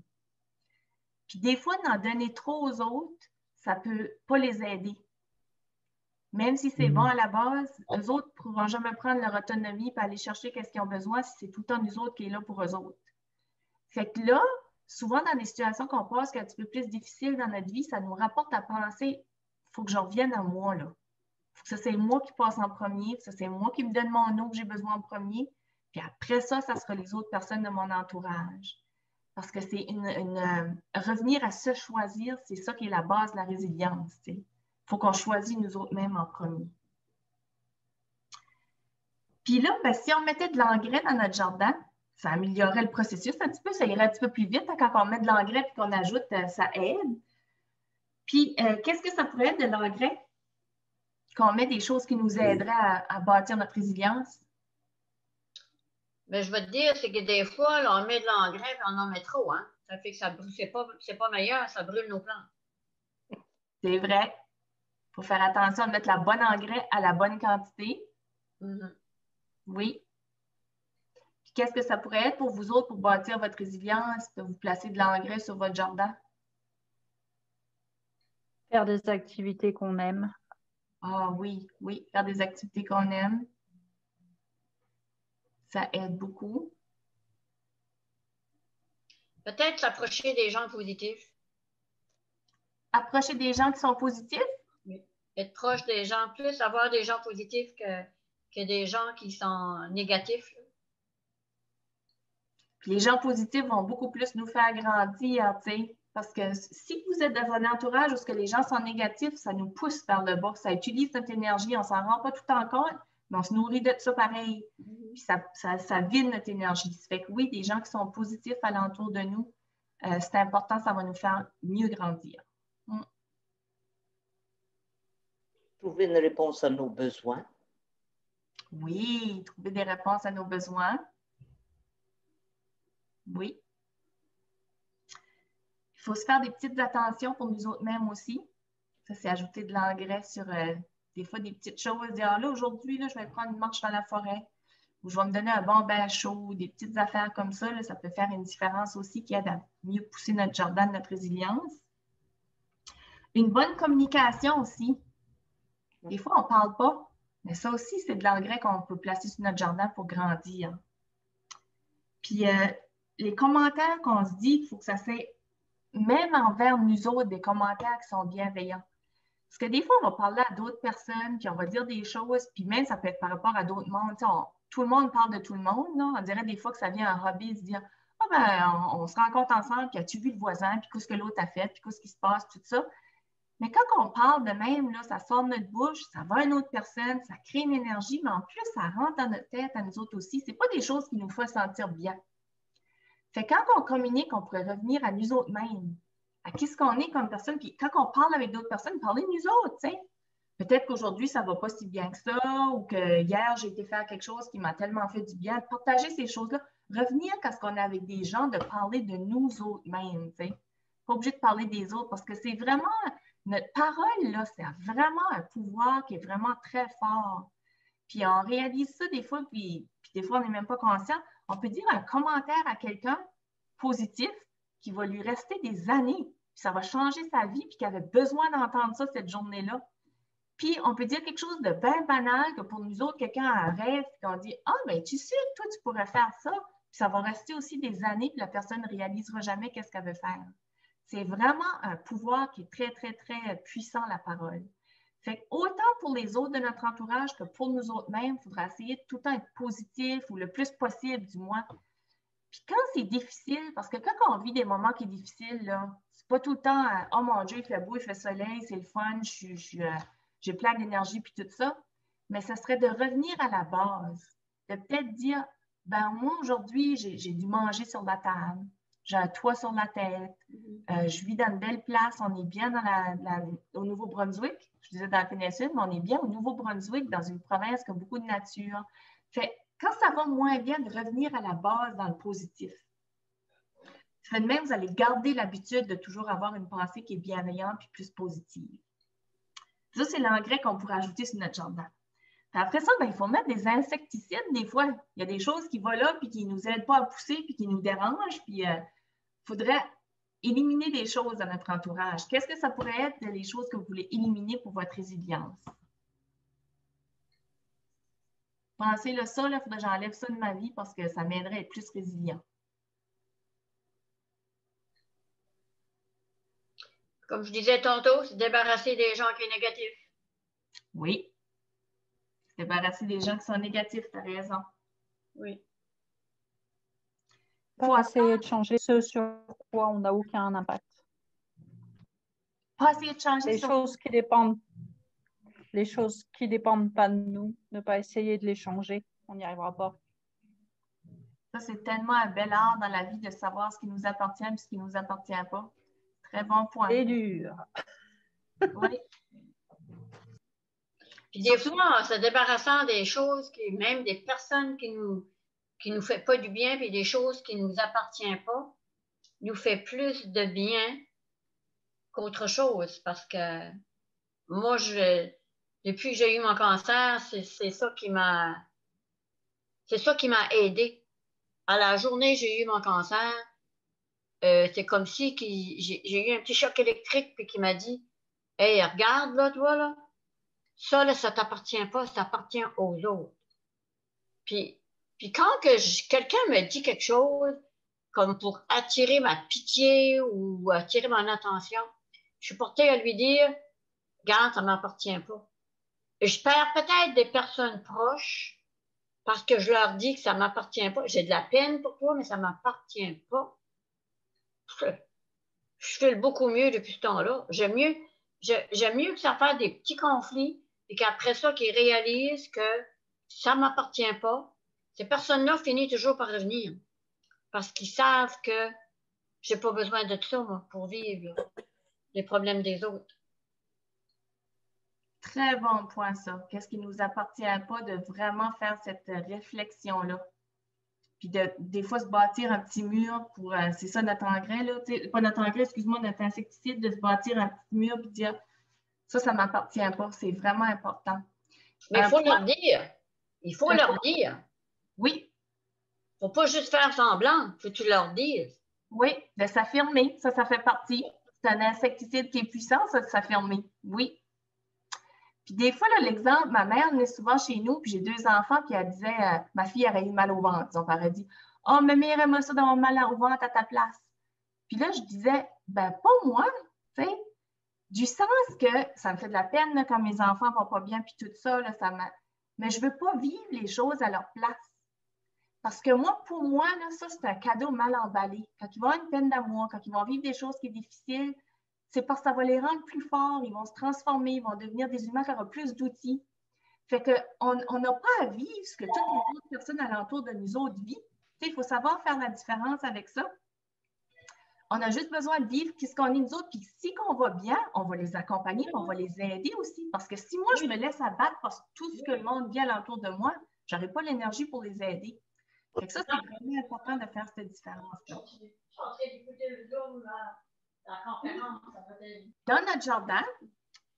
Puis des fois, d'en donner trop aux autres, ça ne peut pas les aider. Même si c'est bon à la base, eux autres ne pourront jamais prendre leur autonomie et aller chercher ce qu'ils ont besoin si c'est tout le temps nous autres qui est là pour eux autres. Fait que là, souvent dans des situations qu'on passe qui sont un petit peu plus difficiles dans notre vie, ça nous rapporte à penser, il faut que je revienne à moi, là. Il faut que ça, c'est moi qui passe en premier, ça, c'est moi qui me donne mon eau que j'ai besoin en premier. Puis après ça, ça sera les autres personnes de mon entourage. Parce que c'est revenir à se choisir, c'est ça qui est la base de la résilience. Il faut qu'on choisisse nous autres-mêmes en premier. Puis là, ben, si on mettait de l'engrais dans notre jardin, ça améliorerait le processus un petit peu, ça irait un petit peu plus vite quand on met de l'engrais et qu'on ajoute, ça aide. Puis, qu'est-ce que ça pourrait être de l'engrais? Qu'on met des choses qui nous aideraient à bâtir notre résilience? Mais je vais te dire, c'est que des fois, là, on met de l'engrais et on en met trop, hein? Ça fait que ça brûle, c'est pas meilleur, ça brûle nos plantes. C'est vrai. Il faut faire attention à mettre la bonne engrais à la bonne quantité. Oui. Puis qu'est-ce que ça pourrait être pour vous autres pour bâtir votre résilience, de vous placer de l'engrais sur votre jardin? Faire des activités qu'on aime. Ah oui, oui, faire des activités qu'on aime. Ça aide beaucoup. Peut-être s'approcher des gens positifs. Approcher des gens qui sont positifs? Oui. Être proche des gens, plus avoir des gens positifs que des gens qui sont négatifs. Puis les gens positifs vont beaucoup plus nous faire grandir, tu sais. Parce que si vous êtes dans un entourage où les gens sont négatifs, ça nous pousse vers le bas. Ça utilise notre énergie. On ne s'en rend pas tout en compte, mais on se nourrit de ça pareil. Puis ça vide notre énergie. Ça fait que oui, des gens qui sont positifs alentour de nous, c'est important, ça va nous faire mieux grandir. Trouver une réponse à nos besoins. Oui, trouver des réponses à nos besoins. Oui. Il faut se faire des petites attentions pour nous autres-mêmes aussi. Ça, c'est ajouter de l'engrais sur des fois des petites choses. Dire, ah, là, aujourd'hui, là, je vais prendre une marche dans la forêt ou je vais me donner un bon bain chaud, des petites affaires comme ça. Là, ça peut faire une différence aussi qui aide à mieux pousser notre jardin, notre résilience. Une bonne communication aussi. Des fois, on ne parle pas, mais ça aussi, c'est de l'engrais qu'on peut placer sur notre jardin pour grandir. Puis, les commentaires qu'on se dit, il faut que ça soit même envers nous autres, des commentaires qui sont bienveillants. Parce que des fois, on va parler à d'autres personnes, puis on va dire des choses, puis même ça peut être par rapport à d'autres mondes. Tout le monde parle de tout le monde. Là. On dirait des fois que ça vient un hobby, se dire « Ah ben, on se rencontre ensemble, puis as-tu vu le voisin, puis qu'est-ce que l'autre a fait, puis qu'est-ce qui se passe, tout ça. » Mais quand on parle de même, là, ça sort de notre bouche, ça va à une autre personne, ça crée une énergie, mais en plus, ça rentre dans notre tête à nous autres aussi. Ce n'est pas des choses qui nous font sentir bien. Fait que quand on communique, on pourrait revenir à nous autres mêmes, à qui ce qu'on est comme personne. Puis quand on parle avec d'autres personnes, parler de nous autres, tu sais. Peut-être qu'aujourd'hui, ça ne va pas si bien que ça, ou que hier, j'ai été faire quelque chose qui m'a tellement fait du bien. Partager ces choses-là, revenir quand on est avec des gens, de parler de nous autres mêmes, tu sais. Pas obligé de parler des autres, parce que c'est vraiment... Notre parole, là, c'est vraiment un pouvoir qui est vraiment très fort. Puis on réalise ça des fois, puis des fois, on n'est même pas conscient. On peut dire un commentaire à quelqu'un positif qui va lui rester des années, puis ça va changer sa vie, puis qu'il avait besoin d'entendre ça cette journée-là. Puis on peut dire quelque chose de bien banal, que pour nous autres, quelqu'un a un rêve, puis qu'on dit « Ah, bien, tu sais, toi, tu pourrais faire ça. » Puis ça va rester aussi des années, puis la personne ne réalisera jamais qu'est-ce qu'elle veut faire. C'est vraiment un pouvoir qui est très, très, très puissant, la parole. Fait que autant pour les autres de notre entourage que pour nous autres mêmes, il faudra essayer de tout le temps être positif ou le plus possible, du moins. Puis quand c'est difficile, parce que quand on vit des moments qui sont difficiles, là, c'est pas tout le temps « Oh mon Dieu, il fait beau, il fait soleil, c'est le fun, j'ai plein d'énergie, puis tout ça. » Mais ce serait de revenir à la base, de peut-être dire « Ben moi, aujourd'hui, j'ai dû manger sur la table. J'ai un toit sur la tête, je vis dans une belle place, on est bien au Nouveau-Brunswick, je disais dans la péninsule, mais on est bien au Nouveau-Brunswick, dans une province qui a beaucoup de nature. » Fait quand ça va moins bien, de revenir à la base dans le positif. Fait de même, vous allez garder l'habitude de toujours avoir une pensée qui est bienveillante et plus positive. Ça, c'est l'engrais qu'on pourrait ajouter sur notre jardin. Puis après ça, ben, il faut mettre des insecticides des fois. Il y a des choses qui vont là puis qui ne nous aident pas à pousser puis qui nous dérangent. Puis il faudrait éliminer des choses dans notre entourage. Qu'est-ce que ça pourrait être les choses que vous voulez éliminer pour votre résilience? Pensez-le ça, il faudrait que j'enlève ça de ma vie parce que ça m'aiderait à être plus résilient. Comme je disais tantôt, c'est débarrasser des gens qui sont négatifs. Oui. Débarrasser des gens qui sont négatifs, tu as raison. Oui. Pas essayer de changer ce sur quoi on n'a aucun impact. Pas essayer de changer les choses qui dépendent pas de nous, ne pas essayer de les changer, on n'y arrivera pas. Ça, c'est tellement un bel art dans la vie de savoir ce qui nous appartient et ce qui ne nous appartient pas. Très bon point. C'est dur. Oui. Puis des fois, en se débarrassant des choses, même des personnes qui nous fait pas du bien, puis des choses qui nous appartiennent pas, nous fait plus de bien qu'autre chose. Parce que moi, depuis que j'ai eu mon cancer, c'est ça qui m'a aidé. À la journée que j'ai eu mon cancer, c'est comme si j'ai eu un petit choc électrique puis qui m'a dit « Hey, regarde là, toi là, ça là, ça t'appartient pas, ça appartient aux autres. » Puis quand quelqu'un me dit quelque chose comme pour attirer ma pitié ou attirer mon attention, je suis portée à lui dire « Regarde, ça m'appartient pas. » Et je perds peut-être des personnes proches parce que je leur dis que ça m'appartient pas. J'ai de la peine pour toi, mais ça m'appartient pas. Je file beaucoup mieux depuis ce temps-là. J'aime mieux que ça fasse des petits conflits et qu'après ça, qu'ils réalisent que ça ne m'appartient pas. Ces personnes-là finissent toujours par revenir parce qu'ils savent que je n'ai pas besoin de ça, moi, pour vivre les problèmes des autres. Très bon point, ça. Qu'est-ce qui ne nous appartient pas de vraiment faire cette réflexion-là? Puis des fois, se bâtir un petit mur pour... c'est ça notre engrais, là. Pas notre engrais, excuse-moi, notre insecticide, de se bâtir un petit mur et dire ça ne m'appartient pas. C'est vraiment important. Mais il faut leur dire. Il faut leur dire. Oui. Il ne faut pas juste faire semblant. Il faut que tu leur dises. Oui, de s'affirmer. Ça fait partie. C'est un insecticide qui est puissant, ça, de s'affirmer. Oui. Puis des fois, l'exemple, ma mère venait souvent chez nous, puis j'ai 2 enfants, puis elle disait, ma fille aurait eu mal au ventre. Son père a dit, « Oh, ma mère aimerait ça d'avoir mal au ventre à ta place. » Puis là, je disais, « Ben, pas moi, tu sais. » Du sens que ça me fait de la peine là, quand mes enfants vont pas bien, puis tout ça, là, mais je veux pas vivre les choses à leur place. Parce que moi, pour moi, là, ça, c'est un cadeau mal emballé. Quand ils vont avoir une peine d'amour, quand ils vont vivre des choses qui sont difficiles, c'est parce que ça va les rendre plus forts, ils vont se transformer, ils vont devenir des humains qui auront plus d'outils. Fait qu'on n'a pas à vivre ce que toutes les autres personnes alentour de nous autres vivent. Il faut savoir faire la différence avec ça. On a juste besoin de vivre ce qu'on est nous autres, puis si on va bien, on va les accompagner, on va les aider aussi. Parce que si moi, je me laisse abattre par tout ce que le monde vit alentour de moi, je n'aurai pas l'énergie pour les aider. Fait que ça, c'est vraiment important de faire cette différence-là. Dans notre jardin,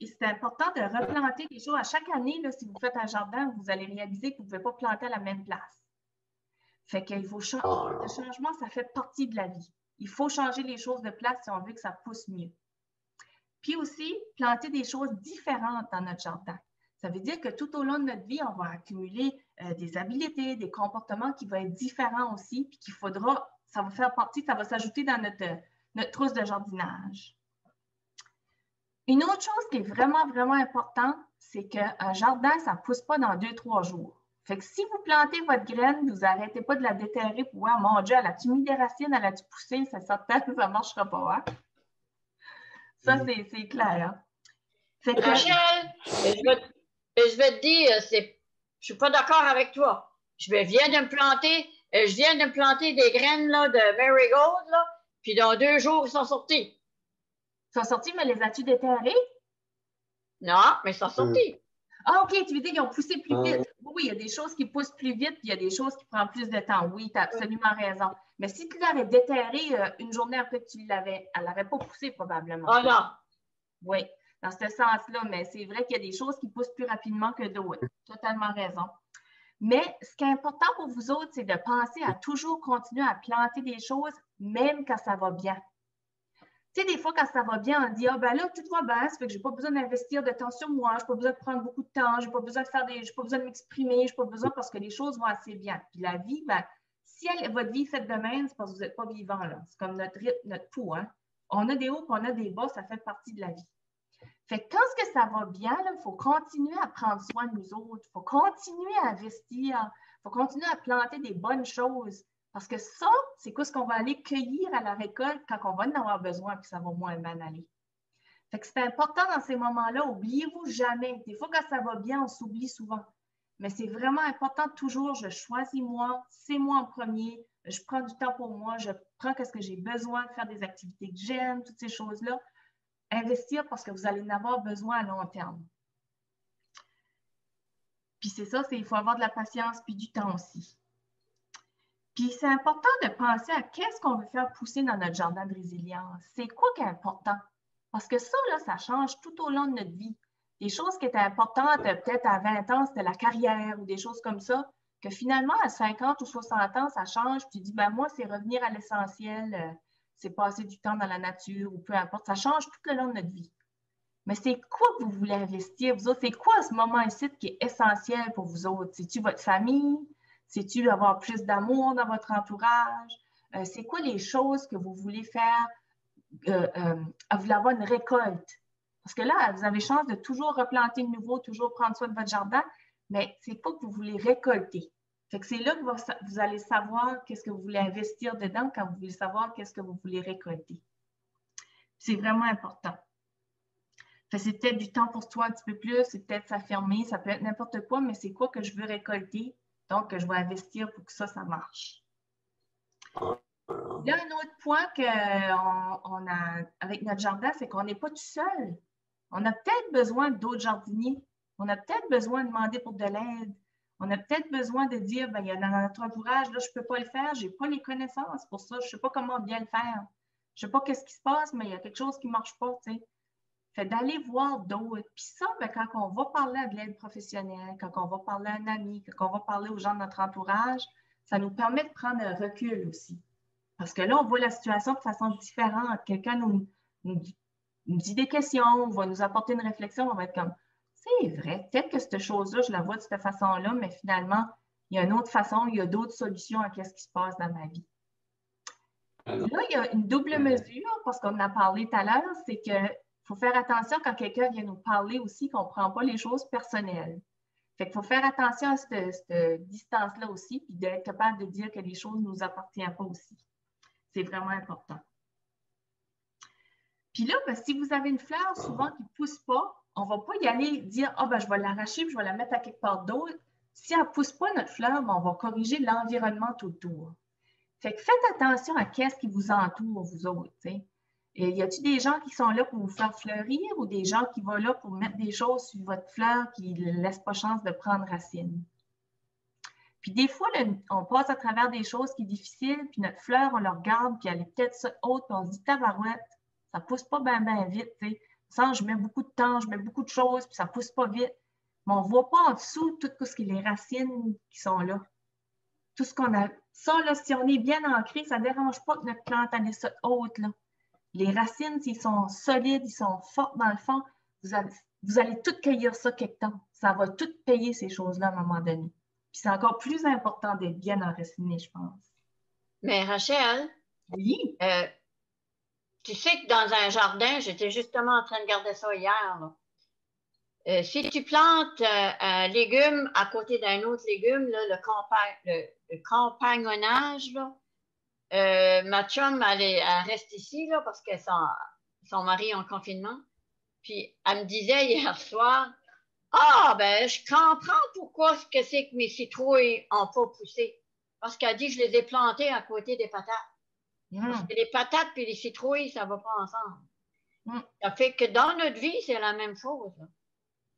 c'est important de replanter des choses. À chaque année, là, si vous faites un jardin, vous allez réaliser que vous ne pouvez pas planter à la même place. Fait qu'il faut changer. Le changement, ça fait partie de la vie. Il faut changer les choses de place si on veut que ça pousse mieux. Puis aussi, planter des choses différentes dans notre jardin. Ça veut dire que tout au long de notre vie, on va accumuler des habiletés, des comportements qui vont être différents aussi, puis qu'il faudra, ça va faire partie, ça va s'ajouter dans notre trousse de jardinage. Une autre chose qui est vraiment, vraiment importante, c'est qu'un jardin, ça ne pousse pas dans 2-3 jours. Fait que si vous plantez votre graine, vous n'arrêtez pas de la déterrer pour voir, mon Dieu, elle a-tu mis des racines, elle a-tu poussé, ça certain que ça ne marchera pas. Hein? Ça, c'est clair. Hein? Fait que, Rachel, je vais te dire, je ne suis pas d'accord avec toi. Je viens de me planter des graines là, de marigold, là, puis dans 2 jours, ils sont sortis. Ils sont sortis, mais les as-tu déterrés? Non, mais ils sont sortis. Ah, OK, tu veux dire qu'ils ont poussé plus vite. Oui, il y a des choses qui poussent plus vite, puis il y a des choses qui prennent plus de temps. Oui, tu as absolument raison. Mais si tu l'avais déterré une journée après que tu l'avais, elle n'aurait pas poussé probablement. Ah non. Oui, dans ce sens-là, mais c'est vrai qu'il y a des choses qui poussent plus rapidement que d'autres. Totalement raison. Mais ce qui est important pour vous autres, c'est de penser à toujours continuer à planter des choses, même quand ça va bien. Tu sais, des fois, quand ça va bien, on dit « Ah, ben là, tout va bien, ça fait que je n'ai pas besoin d'investir de temps sur moi, je n'ai pas besoin de prendre beaucoup de temps, je n'ai pas besoin de j'ai pas besoin de m'exprimer, je n'ai pas besoin parce que les choses vont assez bien. » Puis la vie, ben, si votre vie est faite de même, c'est parce que vous n'êtes pas vivant, là. C'est comme notre rythme, notre pouls, hein. On a des hauts, on a des bas, ça fait partie de la vie. Fait que quand ce que ça va bien, il faut continuer à prendre soin de nous autres, il faut continuer à investir, il faut continuer à planter des bonnes choses. Parce que ça, c'est quoi ce qu'on va aller cueillir à la récolte quand on va en avoir besoin et que ça va moins bien aller. Fait que c'est important dans ces moments-là, oubliez-vous jamais. Des fois, quand ça va bien, on s'oublie souvent. Mais c'est vraiment important toujours, je choisis moi, c'est moi en premier, je prends du temps pour moi, je prends ce que j'ai besoin de faire des activités que j'aime, toutes ces choses-là. Investir parce que vous allez en avoir besoin à long terme. Puis c'est ça, il faut avoir de la patience puis du temps aussi. Puis c'est important de penser à qu'est-ce qu'on veut faire pousser dans notre jardin de résilience. C'est quoi qui est important? Parce que ça, là, ça change tout au long de notre vie. Des choses qui étaient importantes peut-être à 20 ans, c'était la carrière ou des choses comme ça, que finalement, à 50 ou 60 ans, ça change. Puis tu dis, ben moi, c'est revenir à l'essentiel, c'est passer du temps dans la nature ou peu importe. Ça change tout le long de notre vie. Mais c'est quoi que vous voulez investir, vous autres? C'est quoi ce moment ici qui est essentiel pour vous autres? C'est-tu votre famille? C'est-tu avoir plus d'amour dans votre entourage? C'est quoi les choses que vous voulez faire? Vous voulez avoir une récolte? Parce que là, vous avez chance de toujours replanter de nouveau, toujours prendre soin de votre jardin, mais c'est quoi que vous voulez récolter? Fait que c'est là que vous allez savoir qu'est-ce que vous voulez investir dedans quand vous voulez savoir qu'est-ce que vous voulez récolter. C'est vraiment important. C'est peut-être du temps pour toi un petit peu plus, c'est peut-être s'affirmer, ça peut être n'importe quoi, mais c'est quoi que je veux récolter? Donc, je vais investir pour que ça marche. Il y a un autre point qu'on a avec notre jardin, c'est qu'on n'est pas tout seul. On a peut-être besoin d'autres jardiniers. On a peut-être besoin de demander pour de l'aide. On a peut-être besoin de dire, ben, il y a dans notre entourage, là, je ne peux pas le faire, je n'ai pas les connaissances pour ça, je ne sais pas comment bien le faire. Je ne sais pas qu'est-ce qui se passe, mais il y a quelque chose qui ne marche pas, tu sais. Fait d'aller voir d'autres. Puis ça, ben, quand on va parler de l'aide professionnelle, quand on va parler à un ami, quand on va parler aux gens de notre entourage, ça nous permet de prendre un recul aussi. Parce que là, on voit la situation de façon différente. Quelqu'un nous dit des questions, on va nous apporter une réflexion, on va être comme, c'est vrai, peut-être que cette chose-là, je la vois de cette façon-là, mais finalement, il y a une autre façon, il y a d'autres solutions à ce qui se passe dans ma vie. Là, il y a une double mesure, parce qu'on en a parlé tout à l'heure, c'est qu'il faut faire attention quand quelqu'un vient nous parler aussi qu'on ne prend pas les choses personnelles. Fait qu'il faut faire attention à cette distance-là aussi, puis d'être capable de dire que les choses ne nous appartiennent pas aussi. C'est vraiment important. Puis là, ben, si vous avez une fleur souvent qui ne pousse pas, on ne va pas y aller dire « Ah, ben, je vais l'arracher et je vais la mettre à quelque part d'autre. » Si elle ne pousse pas notre fleur, ben, on va corriger l'environnement tout autour. Fait que faites attention à qu'est-ce qui vous entoure, vous autres. T'sais. Et y a-t-il des gens qui sont là pour vous faire fleurir ou des gens qui vont là pour mettre des choses sur votre fleur qui ne laissent pas chance de prendre racine? Puis des fois, là, on passe à travers des choses qui sont difficiles, puis notre fleur, on la regarde, puis elle est peut-être haute, puis on se dit « Tabarouette, ça ne pousse pas bien vite. » Sans, je mets beaucoup de temps, je mets beaucoup de choses, puis ça ne pousse pas vite. Mais on ne voit pas en dessous tout ce qui est les racines qui sont là. Tout ce qu'on a. Ça, là, si on est bien ancré, ça ne dérange pas que notre plante elle est haute. Là. Les racines, s'ils sont solides, ils sont forts dans le fond, vous allez tout cueillir ça quelque temps. Ça va tout payer ces choses-là à un moment donné. Puis c'est encore plus important d'être bien enraciné, je pense. Mais Rachel, oui. Tu sais que dans un jardin, j'étais justement en train de garder ça hier, là. Si tu plantes un légume à côté d'un autre légume, là, le compagnonnage, là, ma chum, elle reste ici là, parce que son mari est en confinement. Puis elle me disait hier soir, ah, ben, je comprends pourquoi c'est que mes citrouilles n'ont pas poussé. Parce qu'elle dit, je les ai plantées à côté des patates. Parce que les patates et les citrouilles, ça ne va pas ensemble. Ça fait que dans notre vie, c'est la même chose. Là.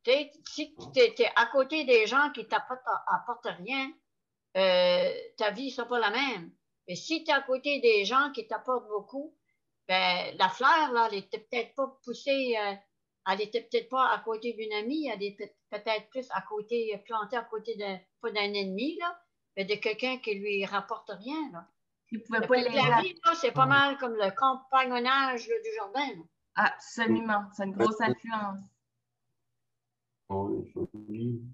Si tu es à côté des gens qui ne t'apportent rien, ta vie ne sera pas la même. Mais si tu es à côté des gens qui t'apportent beaucoup, ben, la fleur, là, elle n'était peut-être pas poussée, elle n'était peut-être pas à côté d'une amie, elle était peut-être plus à côté, plantée à côté pas d'un ennemi, là, mais de quelqu'un qui ne lui rapporte rien. Là. Il pouvait pas la vie, c'est pas mal comme le compagnonnage là, du jardin. Là. Absolument, c'est une grosse influence. Oui.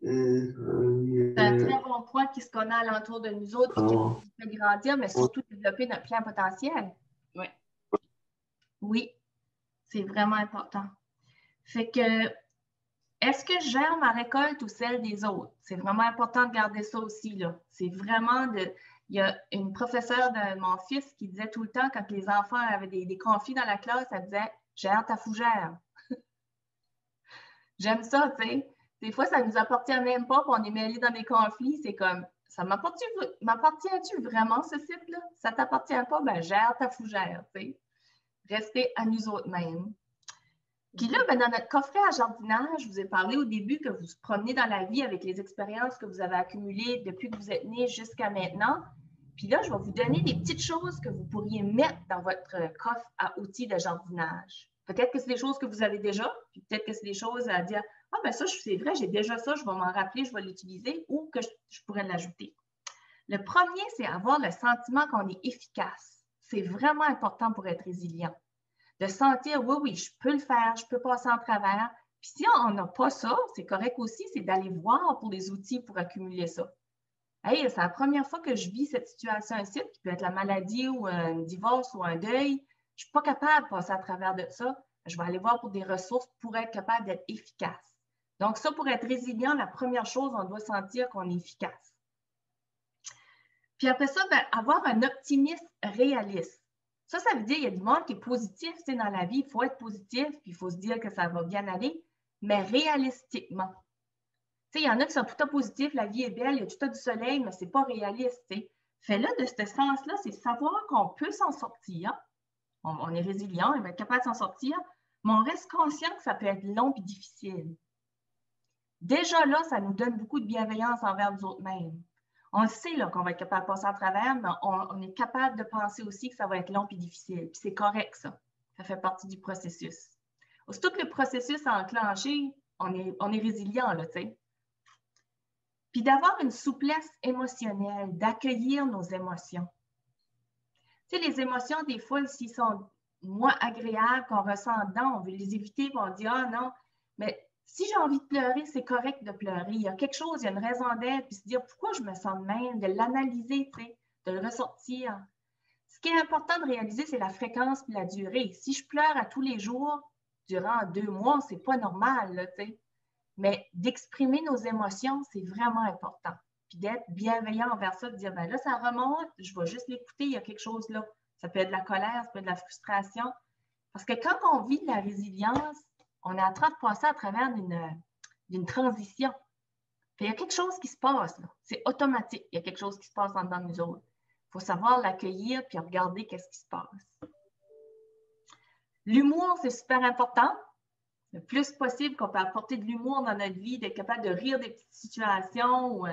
C'est un très bon point qui se connaît alentour de nous autres et qui nous fait grandir, mais surtout développer notre plein potentiel. Oui. Oui, c'est vraiment important. Fait que, est-ce que je gère ma récolte ou celle des autres? C'est vraiment important de garder ça aussi, là. C'est vraiment de... Il y a une professeure de mon fils qui disait tout le temps, quand les enfants avaient des conflits dans la classe, elle disait « Gère ta fougère ». J'aime ça, tu sais. Des fois, ça ne nous appartient même pas, puis on est mêlés dans des conflits. C'est comme, ça m'appartient-tu vraiment, ce site-là? Ça ne t'appartient pas? Ben, gère ta fougère, tu sais. Restez à nous autres mêmes. Puis là, ben, dans notre coffret à jardinage, je vous ai parlé au début que vous vous promenez dans la vie avec les expériences que vous avez accumulées depuis que vous êtes nés jusqu'à maintenant. Puis là, je vais vous donner des petites choses que vous pourriez mettre dans votre coffre à outils de jardinage. Peut-être que c'est des choses que vous avez déjà, puis peut-être que c'est des choses à dire « Ah, ben ça, c'est vrai, j'ai déjà ça, je vais m'en rappeler, je vais l'utiliser » ou que je pourrais l'ajouter. Le premier, c'est avoir le sentiment qu'on est efficace. C'est vraiment important pour être résilient. De sentir « Oui, je peux le faire, je peux passer en travers. » Puis si on n'a pas ça, c'est correct aussi, c'est d'aller voir pour les outils pour accumuler ça. Hey, c'est la première fois que je vis cette situation ici, qui peut être la maladie ou un divorce ou un deuil. Je ne suis pas capable de passer à travers de ça. Je vais aller voir pour des ressources pour être capable d'être efficace. Donc, ça, pour être résilient, la première chose, on doit sentir qu'on est efficace. Puis après ça, ben, avoir un optimisme réaliste. Ça veut dire qu'il y a du monde qui est positif dans la vie. Il faut être positif, puis il faut se dire que ça va bien aller, mais réalistiquement. Il y en a qui sont tout à fait positifs, la vie est belle, il y a tout à du soleil, mais ce n'est pas réaliste. Fait là, de ce sens-là, c'est savoir qu'on peut s'en sortir. On est résilient, on va être capable de s'en sortir, mais on reste conscient que ça peut être long et difficile. Déjà là, ça nous donne beaucoup de bienveillance envers nous autres mêmes. On le sait qu'on va être capable de passer à travers, mais on est capable de penser aussi que ça va être long et difficile. Puis c'est correct, ça. Ça fait partie du processus. Aussitôt que le processus est enclenché, on est résilient, là, tu sais. Puis d'avoir une souplesse émotionnelle, d'accueillir nos émotions. Tu sais, les émotions, des fois, s'ils sont moins agréables qu'on ressent dedans, on veut les éviter, puis on dit « Ah non, mais si j'ai envie de pleurer, c'est correct de pleurer. Il y a quelque chose, il y a une raison d'être, puis se dire pourquoi je me sens de même, de l'analyser, tu sais, de le ressortir. » Ce qui est important de réaliser, c'est la fréquence et la durée. Si je pleure à tous les jours, durant 2 mois, c'est pas normal, là, tu sais. Mais d'exprimer nos émotions, c'est vraiment important. Puis d'être bienveillant envers ça, de dire, ben là, ça remonte, je vais juste l'écouter, il y a quelque chose là. Ça peut être de la colère, ça peut être de la frustration. Parce que quand on vit de la résilience, on est en train de passer à travers d'une transition. Puis il y a quelque chose qui se passe, là. C'est automatique. Il y a quelque chose qui se passe en dedans de nous autres. Il faut savoir l'accueillir puis regarder qu'est-ce qui se passe. L'humour, c'est super important. Le plus possible qu'on peut apporter de l'humour dans notre vie, d'être capable de rire des petites situations. Ou,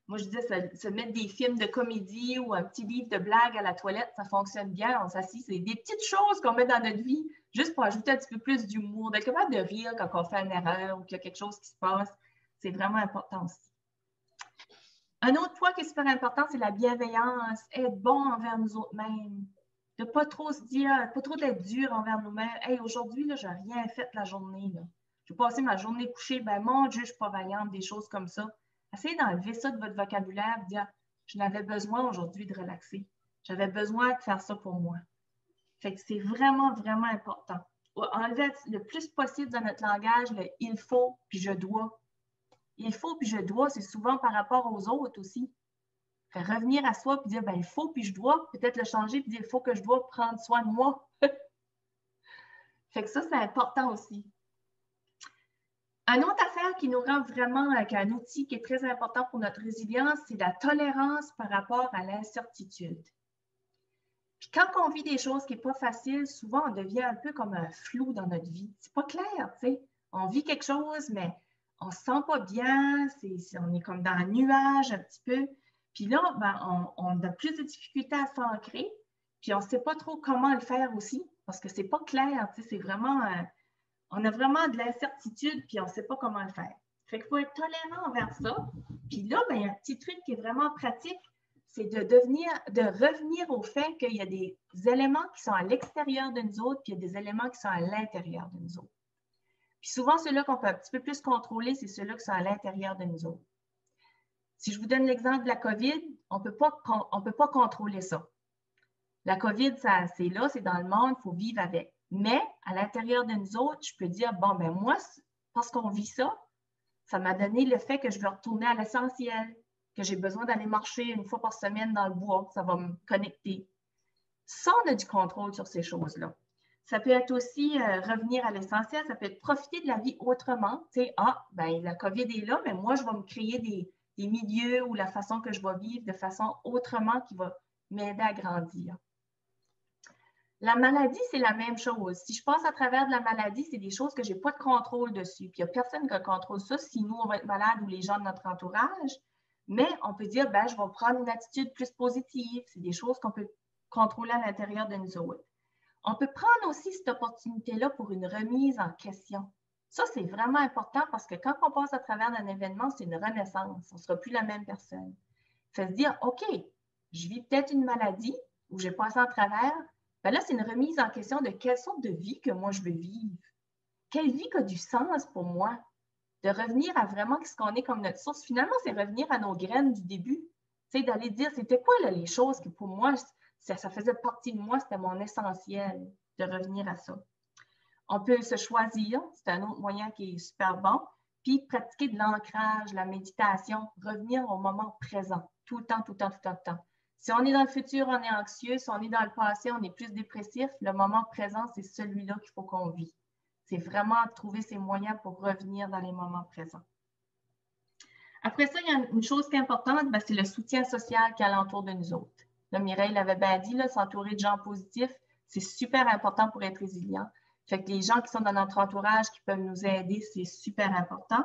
moi, je disais, se mettre des films de comédie ou un petit livre de blagues à la toilette, ça fonctionne bien. On s'assit. C'est des petites choses qu'on met dans notre vie juste pour ajouter un petit peu plus d'humour, d'être capable de rire quand on fait une erreur ou qu'il y a quelque chose qui se passe. C'est vraiment important aussi. Un autre point qui est super important, c'est la bienveillance, être bon envers nous autres mêmes. De ne pas trop se dire, pas trop être dur envers nous-mêmes. Hey, aujourd'hui, je n'ai rien fait la journée. J'ai passé ma journée couchée, ben mon Dieu, je ne suis pas vaillante, des choses comme ça. Essayez d'enlever ça de votre vocabulaire, de dire, je n'avais besoin aujourd'hui de relaxer. J'avais besoin de faire ça pour moi. Fait que c'est vraiment, vraiment important. Enlever le plus possible dans notre langage le « il faut » puis « je dois ». Il faut puis je dois, c'est souvent par rapport aux autres aussi. Faire revenir à soi puis dire, ben il faut puis je dois, peut-être le changer puis dire, il faut que je dois prendre soin de moi. Fait que ça, c'est important aussi. Une autre affaire qui nous rend vraiment avec un outil qui est très important pour notre résilience, c'est la tolérance par rapport à l'incertitude. Puis quand on vit des choses qui ne sont pas faciles, souvent on devient un peu comme un flou dans notre vie. C'est pas clair, tu sais. On vit quelque chose, mais on ne se sent pas bien, on est comme dans un nuage un petit peu. Puis là, ben, on a plus de difficultés à s'ancrer, puis on ne sait pas trop comment le faire aussi, parce que ce n'est pas clair, tu sais, c'est vraiment, on a vraiment de l'incertitude, puis on ne sait pas comment le faire. Fait qu'il faut être tolérant envers ça. Puis là, ben, il y a un petit truc qui est vraiment pratique, c'est de revenir au fait qu'il y a des éléments qui sont à l'extérieur de nous autres, puis il y a des éléments qui sont à l'intérieur de nous autres. Puis souvent, ceux-là qu'on peut un petit peu plus contrôler, c'est ceux-là qui sont à l'intérieur de nous autres. Si je vous donne l'exemple de la COVID, on ne peut pas contrôler ça. La COVID, c'est là, c'est dans le monde, il faut vivre avec. Mais à l'intérieur de nous autres, je peux dire, bon, ben moi, parce qu'on vit ça, ça m'a donné le fait que je veux retourner à l'essentiel, que j'ai besoin d'aller marcher une fois par semaine dans le bois, ça va me connecter. Ça, on a du contrôle sur ces choses-là. Ça peut être aussi revenir à l'essentiel, ça peut être profiter de la vie autrement. Tu sais, ben la COVID est là, mais moi, je vais me créer des milieux ou la façon que je vais vivre de façon autrement qui va m'aider à grandir. La maladie, c'est la même chose. Si je passe à travers de la maladie, c'est des choses que je n'ai pas de contrôle dessus. Puis il n'y a personne qui contrôle ça si nous, on va être malade ou les gens de notre entourage. Mais on peut dire, ben, je vais prendre une attitude plus positive. C'est des choses qu'on peut contrôler à l'intérieur de nous autres. On peut prendre aussi cette opportunité-là pour une remise en question. Ça, c'est vraiment important parce que quand on passe à travers d'un événement, c'est une renaissance. On ne sera plus la même personne. Il faut se dire, OK, je vis peut-être une maladie où j'ai passé à travers. Ben là, c'est une remise en question de quelle sorte de vie que moi je veux vivre. Quelle vie qui a du sens pour moi? De revenir à vraiment ce qu'on est comme notre source. Finalement, c'est revenir à nos graines du début. Tu sais, d'aller dire, c'était quoi là, les choses qui pour moi, ça faisait partie de moi, c'était mon essentiel, de revenir à ça. On peut se choisir, c'est un autre moyen qui est super bon, puis pratiquer de l'ancrage, la méditation, revenir au moment présent, tout le temps, tout le temps, tout le temps, tout le temps. Si on est dans le futur, on est anxieux. Si on est dans le passé, on est plus dépressif. Le moment présent, c'est celui-là qu'il faut qu'on vit. C'est vraiment trouver ces moyens pour revenir dans les moments présents. Après ça, il y a une chose qui est importante, c'est le soutien social qui est alentour de nous autres. Là, Mireille l'avait bien dit, s'entourer de gens positifs, c'est super important pour être résilient. Fait que les gens qui sont dans notre entourage, qui peuvent nous aider, c'est super important.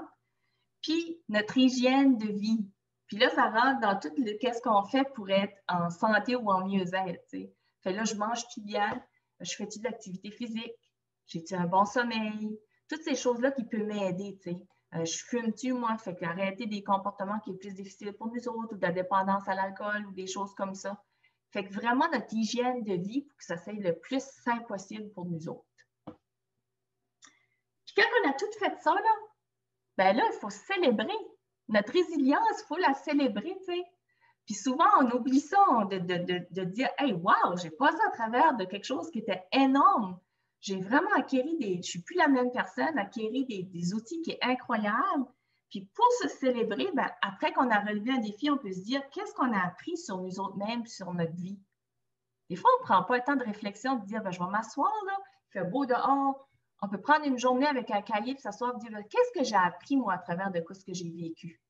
Puis, notre hygiène de vie. Puis là, ça rentre dans tout qu'est-ce qu'on fait pour être en santé ou en mieux-être. Fait là, je mange-tu bien? Je fais-tu de l'activité physique? J'ai-tu un bon sommeil? Toutes ces choses-là qui peuvent m'aider. Je fume-tu, moi? Fait qu'arrêter des comportements qui sont plus difficiles pour nous autres ou de la dépendance à l'alcool ou des choses comme ça. Fait que vraiment, notre hygiène de vie pour que ça soit le plus sain possible pour nous autres. Puis quand on a tout fait ça, là, il faut célébrer. Notre résilience, il faut la célébrer, tu sais. Puis souvent, on oublie ça, de dire « Hey, wow, j'ai passé à travers de quelque chose qui était énorme. J'ai vraiment acquéri je ne suis plus la même personne, acquéri des outils qui est incroyable. » Puis pour se célébrer, après qu'on a relevé un défi, on peut se dire « Qu'est-ce qu'on a appris sur nous autres mêmes, sur notre vie? » Des fois, on ne prend pas le temps de réflexion, de dire « Je vais m'asseoir, là, fait beau dehors, on peut prendre une journée avec un cahier, s'asseoir et dire qu'est-ce que j'ai appris, moi, à travers de ce que j'ai vécu?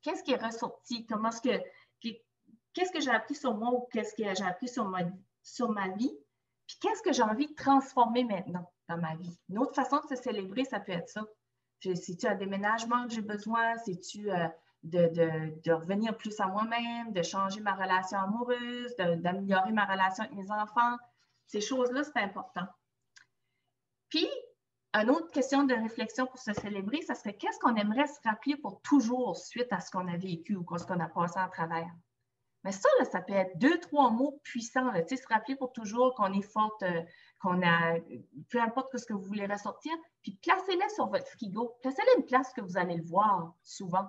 Qu'est-ce qui est ressorti? Qu'est-ce que j'ai appris sur moi ou qu'est-ce que j'ai appris sur ma vie? Puis qu'est-ce que j'ai envie de transformer maintenant dans ma vie? Une autre façon de se célébrer, ça peut être ça. C'est-tu un déménagement que j'ai besoin? C'est-tu de revenir plus à moi-même, de changer ma relation amoureuse, d'améliorer ma relation avec mes enfants? Ces choses-là, c'est important. Puis, une autre question de réflexion pour se célébrer, ça serait qu'est-ce qu'on aimerait se rappeler pour toujours suite à ce qu'on a vécu ou ce qu'on a passé à travers? Mais ça, là, ça peut être 2-3 mots puissants. Là, se rappeler pour toujours qu'on est forte, qu'on a, peu importe ce que vous voulez ressortir, puis placez-les sur votre frigo. Placez-les une place que vous allez le voir souvent.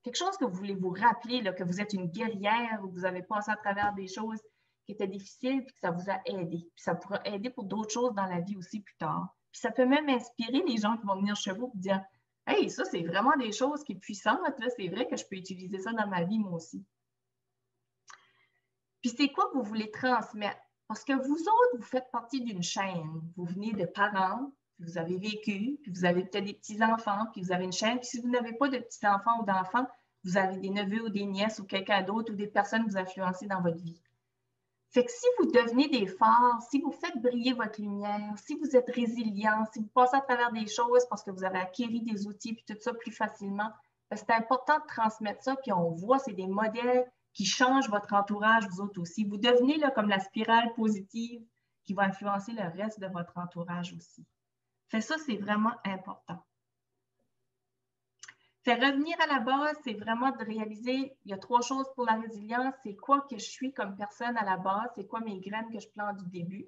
Quelque chose que vous voulez vous rappeler, là, que vous êtes une guerrière ou que vous avez passé à travers des choses qui étaient difficiles puis que ça vous a aidé. Puis ça pourra aider pour d'autres choses dans la vie aussi plus tard. Puis ça peut même inspirer les gens qui vont venir chez vous et dire « Hey, ça, c'est vraiment des choses qui sont puissantes. C'est vrai que je peux utiliser ça dans ma vie, moi aussi. » Puis c'est quoi que vous voulez transmettre? Parce que vous autres, vous faites partie d'une chaîne. Vous venez de parents, puis vous avez vécu, puis vous avez peut-être des petits-enfants, puis vous avez une chaîne. Puis si vous n'avez pas de petits-enfants ou d'enfants, vous avez des neveux ou des nièces ou quelqu'un d'autre ou des personnes que vous influencez dans votre vie. Fait que si vous devenez des phares, si vous faites briller votre lumière, si vous êtes résilient, si vous passez à travers des choses parce que vous avez acquis des outils puis tout ça plus facilement, c'est important de transmettre ça, puis on voit, c'est des modèles qui changent votre entourage, vous autres aussi. Vous devenez là, comme la spirale positive qui va influencer le reste de votre entourage aussi. Fait ça, c'est vraiment important. Fait revenir à la base, c'est vraiment de réaliser, il y a 3 choses pour la résilience. C'est quoi que je suis comme personne à la base? C'est quoi mes graines que je plante du début?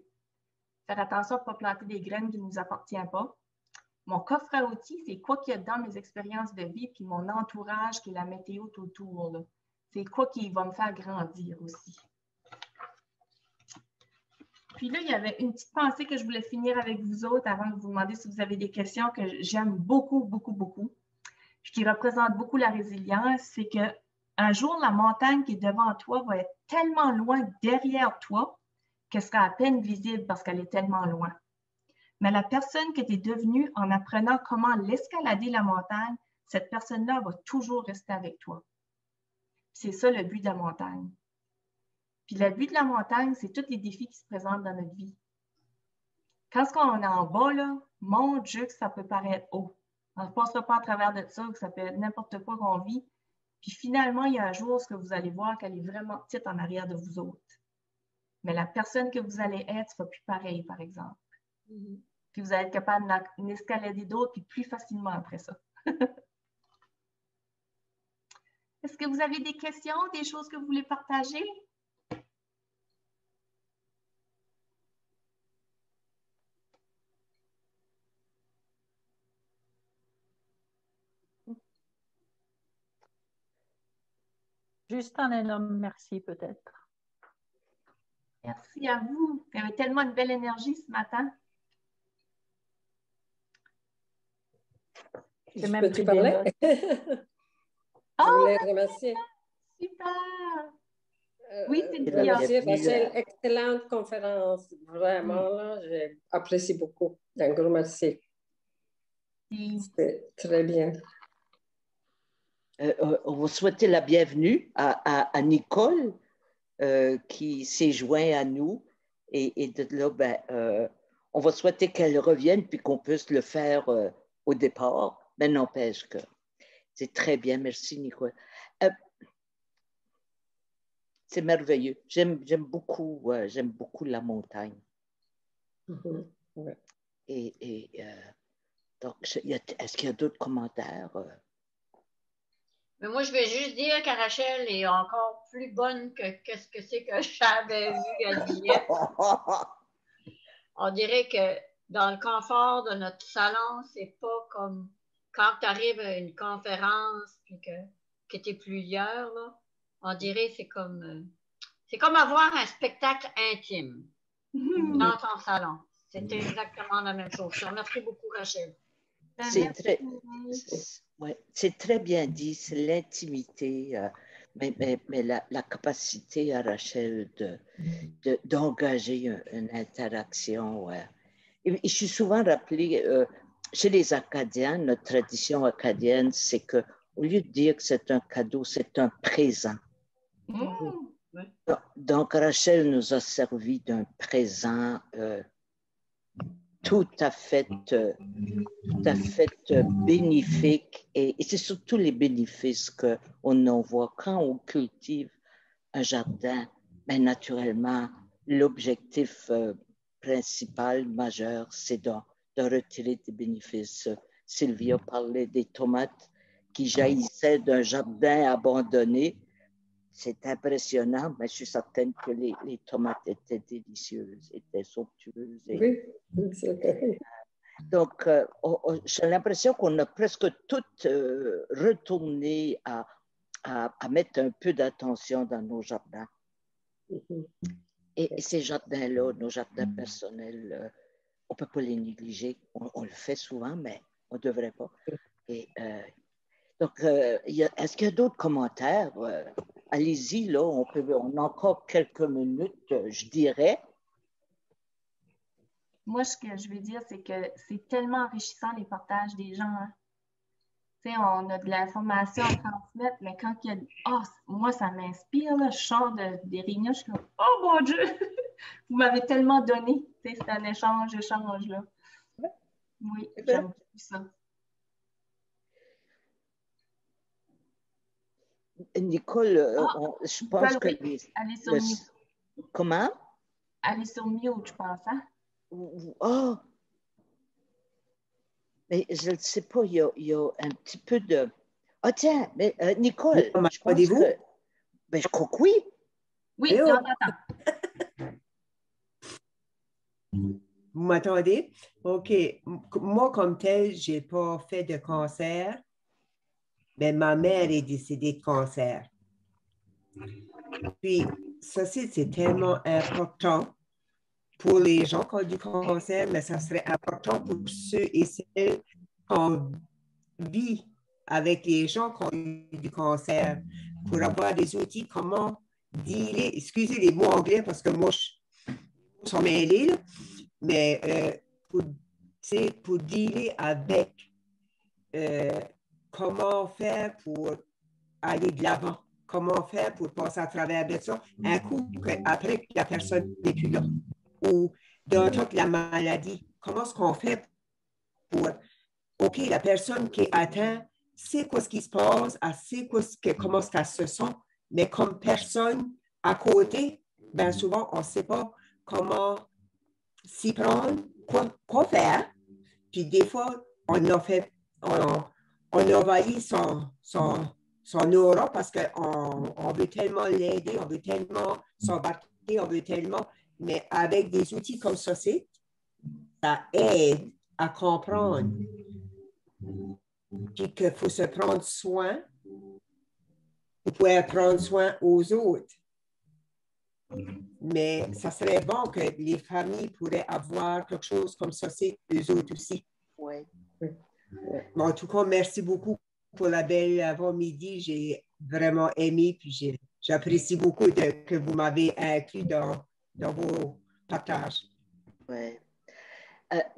Faire attention à ne pas planter des graines qui ne nous appartiennent pas. Mon coffre à outils, c'est quoi qu'il y a dans mes expériences de vie, puis mon entourage qui est la météo tout autour. Là. C'est quoi qui va me faire grandir aussi. Puis là, il y avait une petite pensée que je voulais finir avec vous autres avant de vous demander si vous avez des questions que j'aime beaucoup, beaucoup, beaucoup, puis qui représente beaucoup la résilience, c'est qu'un jour, la montagne qui est devant toi va être tellement loin derrière toi qu'elle sera à peine visible parce qu'elle est tellement loin. Mais la personne que tu es devenue en apprenant comment l'escalader la montagne, cette personne-là va toujours rester avec toi. C'est ça le but de la montagne. Puis le but de la montagne, c'est tous les défis qui se présentent dans notre vie. Quand on est en bas, là, mon Dieu, que ça peut paraître haut. On ne passera pas à travers de ça, que ça peut être n'importe quoi qu'on vit. Puis finalement, il y a un jour où vous allez voir qu'elle est vraiment petite en arrière de vous autres. Mais la personne que vous allez être ne sera plus pareille, par exemple. Mm-hmm. Puis vous allez être capable d'escalader d'autres, puis plus facilement après ça. Est-ce que vous avez des questions, des choses que vous voulez partager? Juste un énorme merci peut-être. Merci à vous. Vous avez tellement de belle énergie ce matin. Je peux te parler? Je voulais remercier. Super! Oui, c'est bien. Remercier Rachel, excellente conférence. Vraiment, là, j'ai apprécié beaucoup. Un gros merci. C'était très bien. On va souhaiter la bienvenue à Nicole qui s'est joint à nous. Et de là, on va souhaiter qu'elle revienne puis qu'on puisse le faire au départ. Mais n'empêche que c'est très bien. Merci, Nicole. C'est merveilleux. J'aime beaucoup la montagne. Mm-hmm. Ouais. Donc, est-ce qu'il y a d'autres commentaires? Mais moi, je vais juste dire que Rachel est encore plus bonne que ce que c'est que j'avais vu à Dieppe. On dirait que dans le confort de notre salon, c'est pas comme quand tu arrives à une conférence et que tu es plusieurs, là. On dirait que c'est comme avoir un spectacle intime dans ton salon. C'est exactement la même chose. Je te remercie beaucoup, Rachel. C'est très bien dit, c'est l'intimité, mais la capacité à Rachel d'engager une interaction Et je suis souvent rappelée, chez les Acadiens, notre tradition acadienne, c'est que au lieu de dire que c'est un cadeau, c'est un présent. Donc, Rachel nous a servi d'un présent tout à fait bénéfique. Et c'est surtout les bénéfices qu'on en voit quand on cultive un jardin. Ben, naturellement, l'objectif principal, majeur, c'est de retirer des bénéfices. Sylvia parlait des tomates qui jaillissaient d'un jardin abandonné. C'est impressionnant, mais je suis certaine que les tomates étaient délicieuses, étaient somptueuses. Oui, c'est vrai. Donc, j'ai l'impression qu'on a presque toutes retourné à mettre un peu d'attention dans nos jardins. Et ces jardins-là, nos jardins personnels, on ne peut pas les négliger. On le fait souvent, mais on ne devrait pas. Et, donc, est-ce qu'il y a d'autres commentaires? Allez-y, là, on a encore quelques minutes, je dirais. Moi, ce que je veux dire, c'est que c'est tellement enrichissant les partages des gens. Hein. Tu sais, on a de l'information à transmettre, mais quand il y a... Oh, moi, ça m'inspire, là, je sors des réunions, je suis comme, oh mon Dieu, vous m'avez tellement donné. Tu sais, c'est un échange, là. Oui, j'aime beaucoup ça. Nicole, je pense que... Allez sur mute. Comment? Allez sur mute, je pense, hein? Oh! Mais je ne sais pas, il y a un petit peu de... Ah tiens, mais Nicole, je pense que... Ben, je crois que oui. Oui, on t'entend. Vous m'entendez? OK. Moi, comme tel, je n'ai pas fait de cancer, mais ma mère est décédée de cancer. Puis, ça, c'est tellement important pour les gens qui ont du cancer, mais ça serait important pour ceux et celles qui vivent avec les gens qui ont eu du cancer, pour avoir des outils, comment dealer, excusez les mots anglais parce que moi, je suis mêlée, là, mais pour dealer avec comment faire pour aller de l'avant, comment faire pour passer à travers de ça, un coup, après que la personne n'est plus là, ou dans toute la maladie, comment est-ce qu'on fait pour, OK, la personne qui est atteinte, c'est quoi ce qui se passe, elle sait comment ça se sent, mais comme personne à côté, bien souvent, on ne sait pas comment s'y prendre, quoi faire. Puis des fois, on envahit son aura parce qu'on veut tellement l'aider, on veut tellement s'embarquer, on veut tellement, mais avec des outils comme ça aide à comprendre qu'il faut se prendre soin pour pouvoir prendre soin aux autres. Mais ça serait bon que les familles pourraient avoir quelque chose comme ça, eux autres aussi. Oui. En tout cas, merci beaucoup pour la belle avant-midi. J'ai vraiment aimé, puis j'apprécie beaucoup que vous m'avez inclus dans vos partages. Oui.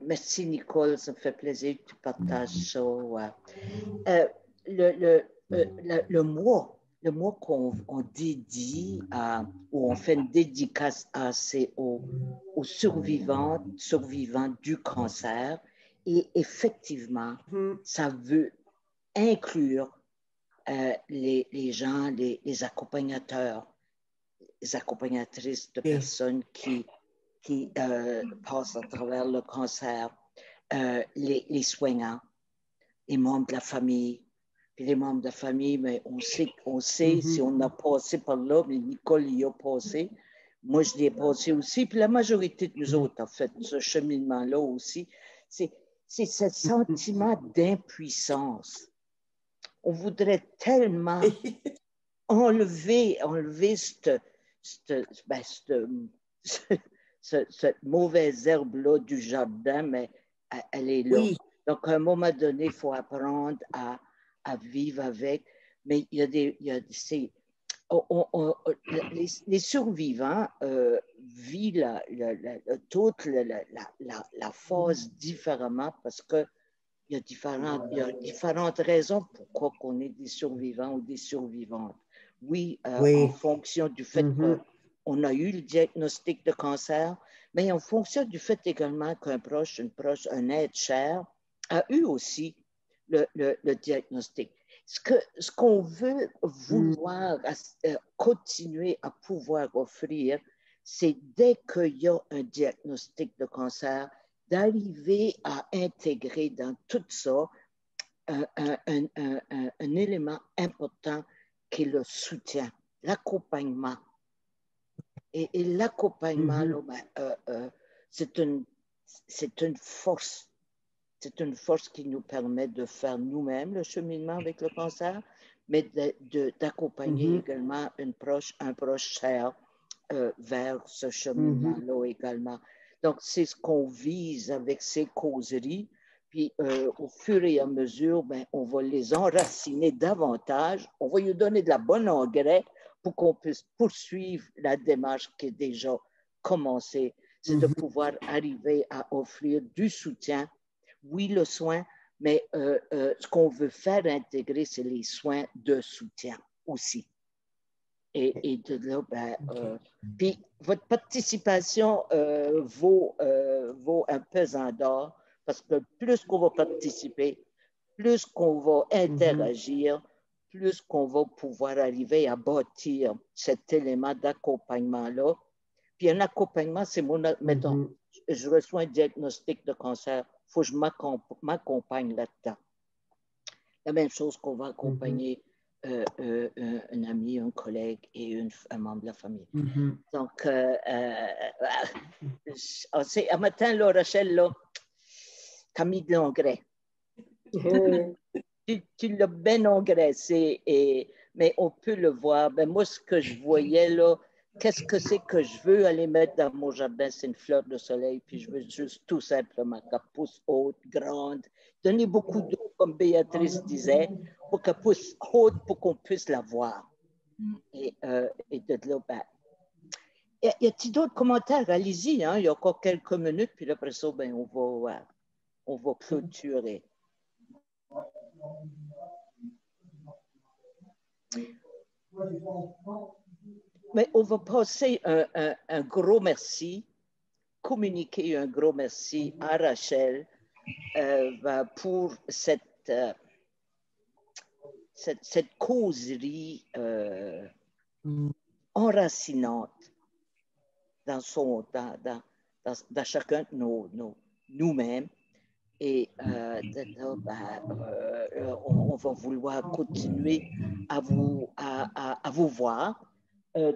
Merci, Nicole. Ça me fait plaisir que tu partages ça. Ouais. Le mois qu'on dédie, où on fait une dédicace aux survivants du cancer. Et effectivement, ça veut inclure les gens, les accompagnateurs, les accompagnatrices de personnes qui passent à travers le cancer, les soignants, les membres de la famille. Puis les membres de la famille, mais on sait si on a passé par là, mais Nicole y a passé. Moi, je l'ai passé aussi. Puis la majorité de nous autres, en fait, ce cheminement-là aussi, c'est ce sentiment d'impuissance. On voudrait tellement enlever cette mauvaise herbe-là du jardin, mais elle est là. Oui. Donc, à un moment donné, il faut apprendre à vivre avec. Mais il y a les survivants vivent toute la phase différemment parce qu'il y a différentes raisons pourquoi on est des survivants ou des survivantes. Oui, en fonction du fait qu'on a eu le diagnostic de cancer, mais en fonction du fait également qu'un proche, un être cher a eu aussi le diagnostic. Ce qu'on veut vouloir continuer à pouvoir offrir, c'est dès qu'il y a un diagnostic de cancer, d'arriver à intégrer dans tout ça un élément important qui est le soutien, l'accompagnement. Et l'accompagnement, c'est une force. C'est une force qui nous permet de faire nous-mêmes le cheminement avec le cancer, mais d'accompagner également un proche cher vers ce cheminement-là également. Donc, c'est ce qu'on vise avec ces causeries. Puis, au fur et à mesure, on va les enraciner davantage. On va lui donner de la bonne engrais pour qu'on puisse poursuivre la démarche qui est déjà commencée. C'est de pouvoir arriver à offrir du soutien. Oui, le soin, mais ce qu'on veut faire intégrer, c'est les soins de soutien aussi. Et de là, puis votre participation vaut un pesant d'or parce que plus qu'on va participer, plus qu'on va interagir, plus qu'on va pouvoir arriver à bâtir cet élément d'accompagnement-là. Puis un accompagnement, c'est mettons, je reçois un diagnostic de cancer, il faut que je m'accompagne là-dedans. La même chose qu'on va accompagner un ami, un collègue et un membre de la famille. Donc, un matin, là, Rachel, là, Camille de l'engrais. Tu l'as bien engraissé, mais on peut le voir. Ben, moi, ce que je voyais là, qu'est-ce que c'est que je veux aller mettre dans mon jardin? C'est une fleur de soleil, puis je veux juste tout simplement qu'elle pousse haute, grande, donner beaucoup d'eau, comme Béatrice disait, pour qu'elle pousse haute pour qu'on puisse la voir. Et de là, ben, y a-t-il d'autres commentaires? Allez-y, hein? Il y a encore quelques minutes, puis après ça, ben, on va clôturer. Mais on va passer un gros merci, communiquer un gros merci à Rachel pour cette causerie enracinante dans chacun de nous-mêmes. Et on va vouloir continuer à vous voir.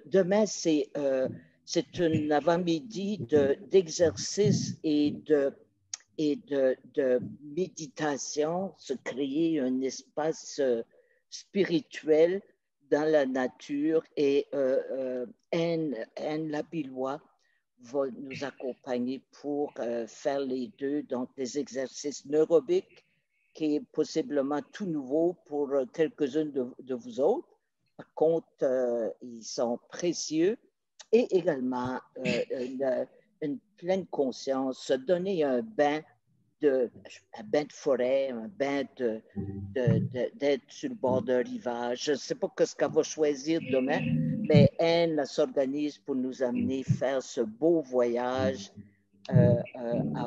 Demain, c'est un avant-midi d'exercice et de méditation, se créer un espace spirituel dans la nature. Et Anne Labillois va nous accompagner pour faire les deux, donc des exercices neurobiques, qui est possiblement tout nouveau pour quelques-unes de vous autres. Par contre, ils sont précieux. Et également une pleine conscience, se donner un bain de forêt, un bain d'être sur le bord d'un rivage. Je ne sais pas ce qu'elle va choisir demain, mais Anne s'organise pour nous amener faire ce beau voyage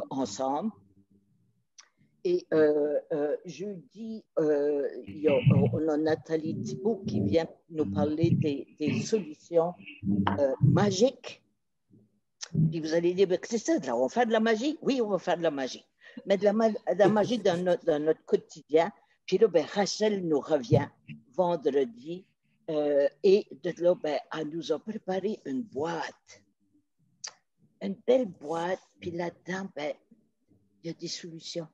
ensemble. Et jeudi, on a Nathalie Thibault qui vient nous parler des solutions magiques. Puis vous allez dire, c'est ça, là, on va faire de la magie? Oui, on va faire de la magie. Mais de la magie dans notre quotidien. Puis là, Rachel nous revient vendredi et de là, elle nous a préparé une boîte. Une belle boîte. Puis là-dedans, il y a des solutions.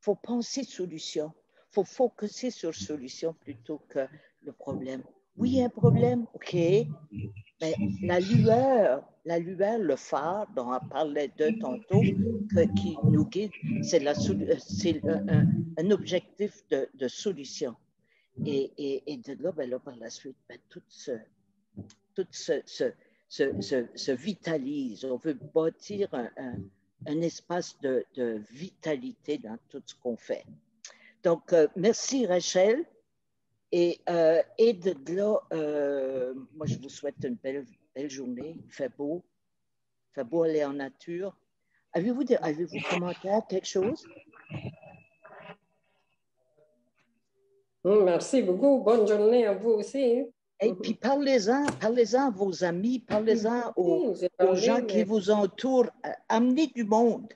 Il faut penser solution. Il faut focuser sur solution plutôt que le problème. Oui, il y a un problème, OK. Mais la lueur, le phare dont on parlait tantôt, qui nous guide, c'est un objectif de solution. Et de là, ben là, par la suite, ben, tout se vitalise. On veut bâtir un espace de vitalité dans tout ce qu'on fait. Donc, merci Rachel. Et de là, moi, je vous souhaite une belle journée. Il fait beau aller en nature. Avez-vous commentaire, quelque chose? Merci beaucoup. Bonne journée à vous aussi. Et puis parlez-en à vos amis, parlez-en aux gens qui vous entourent. Amenez du monde.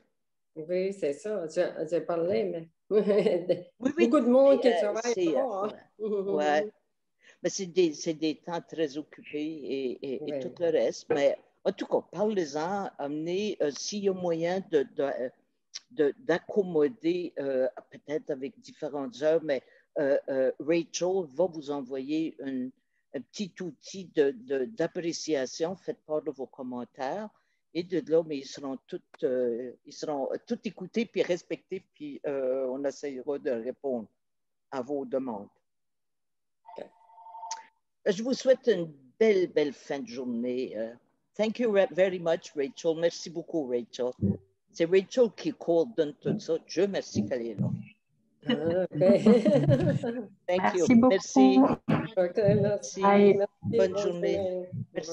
Oui, c'est ça. J'ai parlé, mais Oui, beaucoup de monde qui travaille fort. Ouais. Mais c'est des temps très occupés et tout le reste. Mais en tout cas, parlez-en, amenez s'il y a moyen d'accommoder peut-être avec différentes heures, mais Rachel va vous envoyer un petit outil d'appréciation. Faites part de vos commentaires. Et de là, mais ils seront tous écoutés puis respectés, puis on essayera de répondre à vos demandes. Okay. Je vous souhaite une belle fin de journée. Thank you very much, Rachel. Merci beaucoup, Rachel. C'est Rachel qui coordonne tout ça. Dieu merci qu'elle est là. Okay. Thank you. Merci beaucoup. Merci. Okay, merci. Bonne journée. Merci.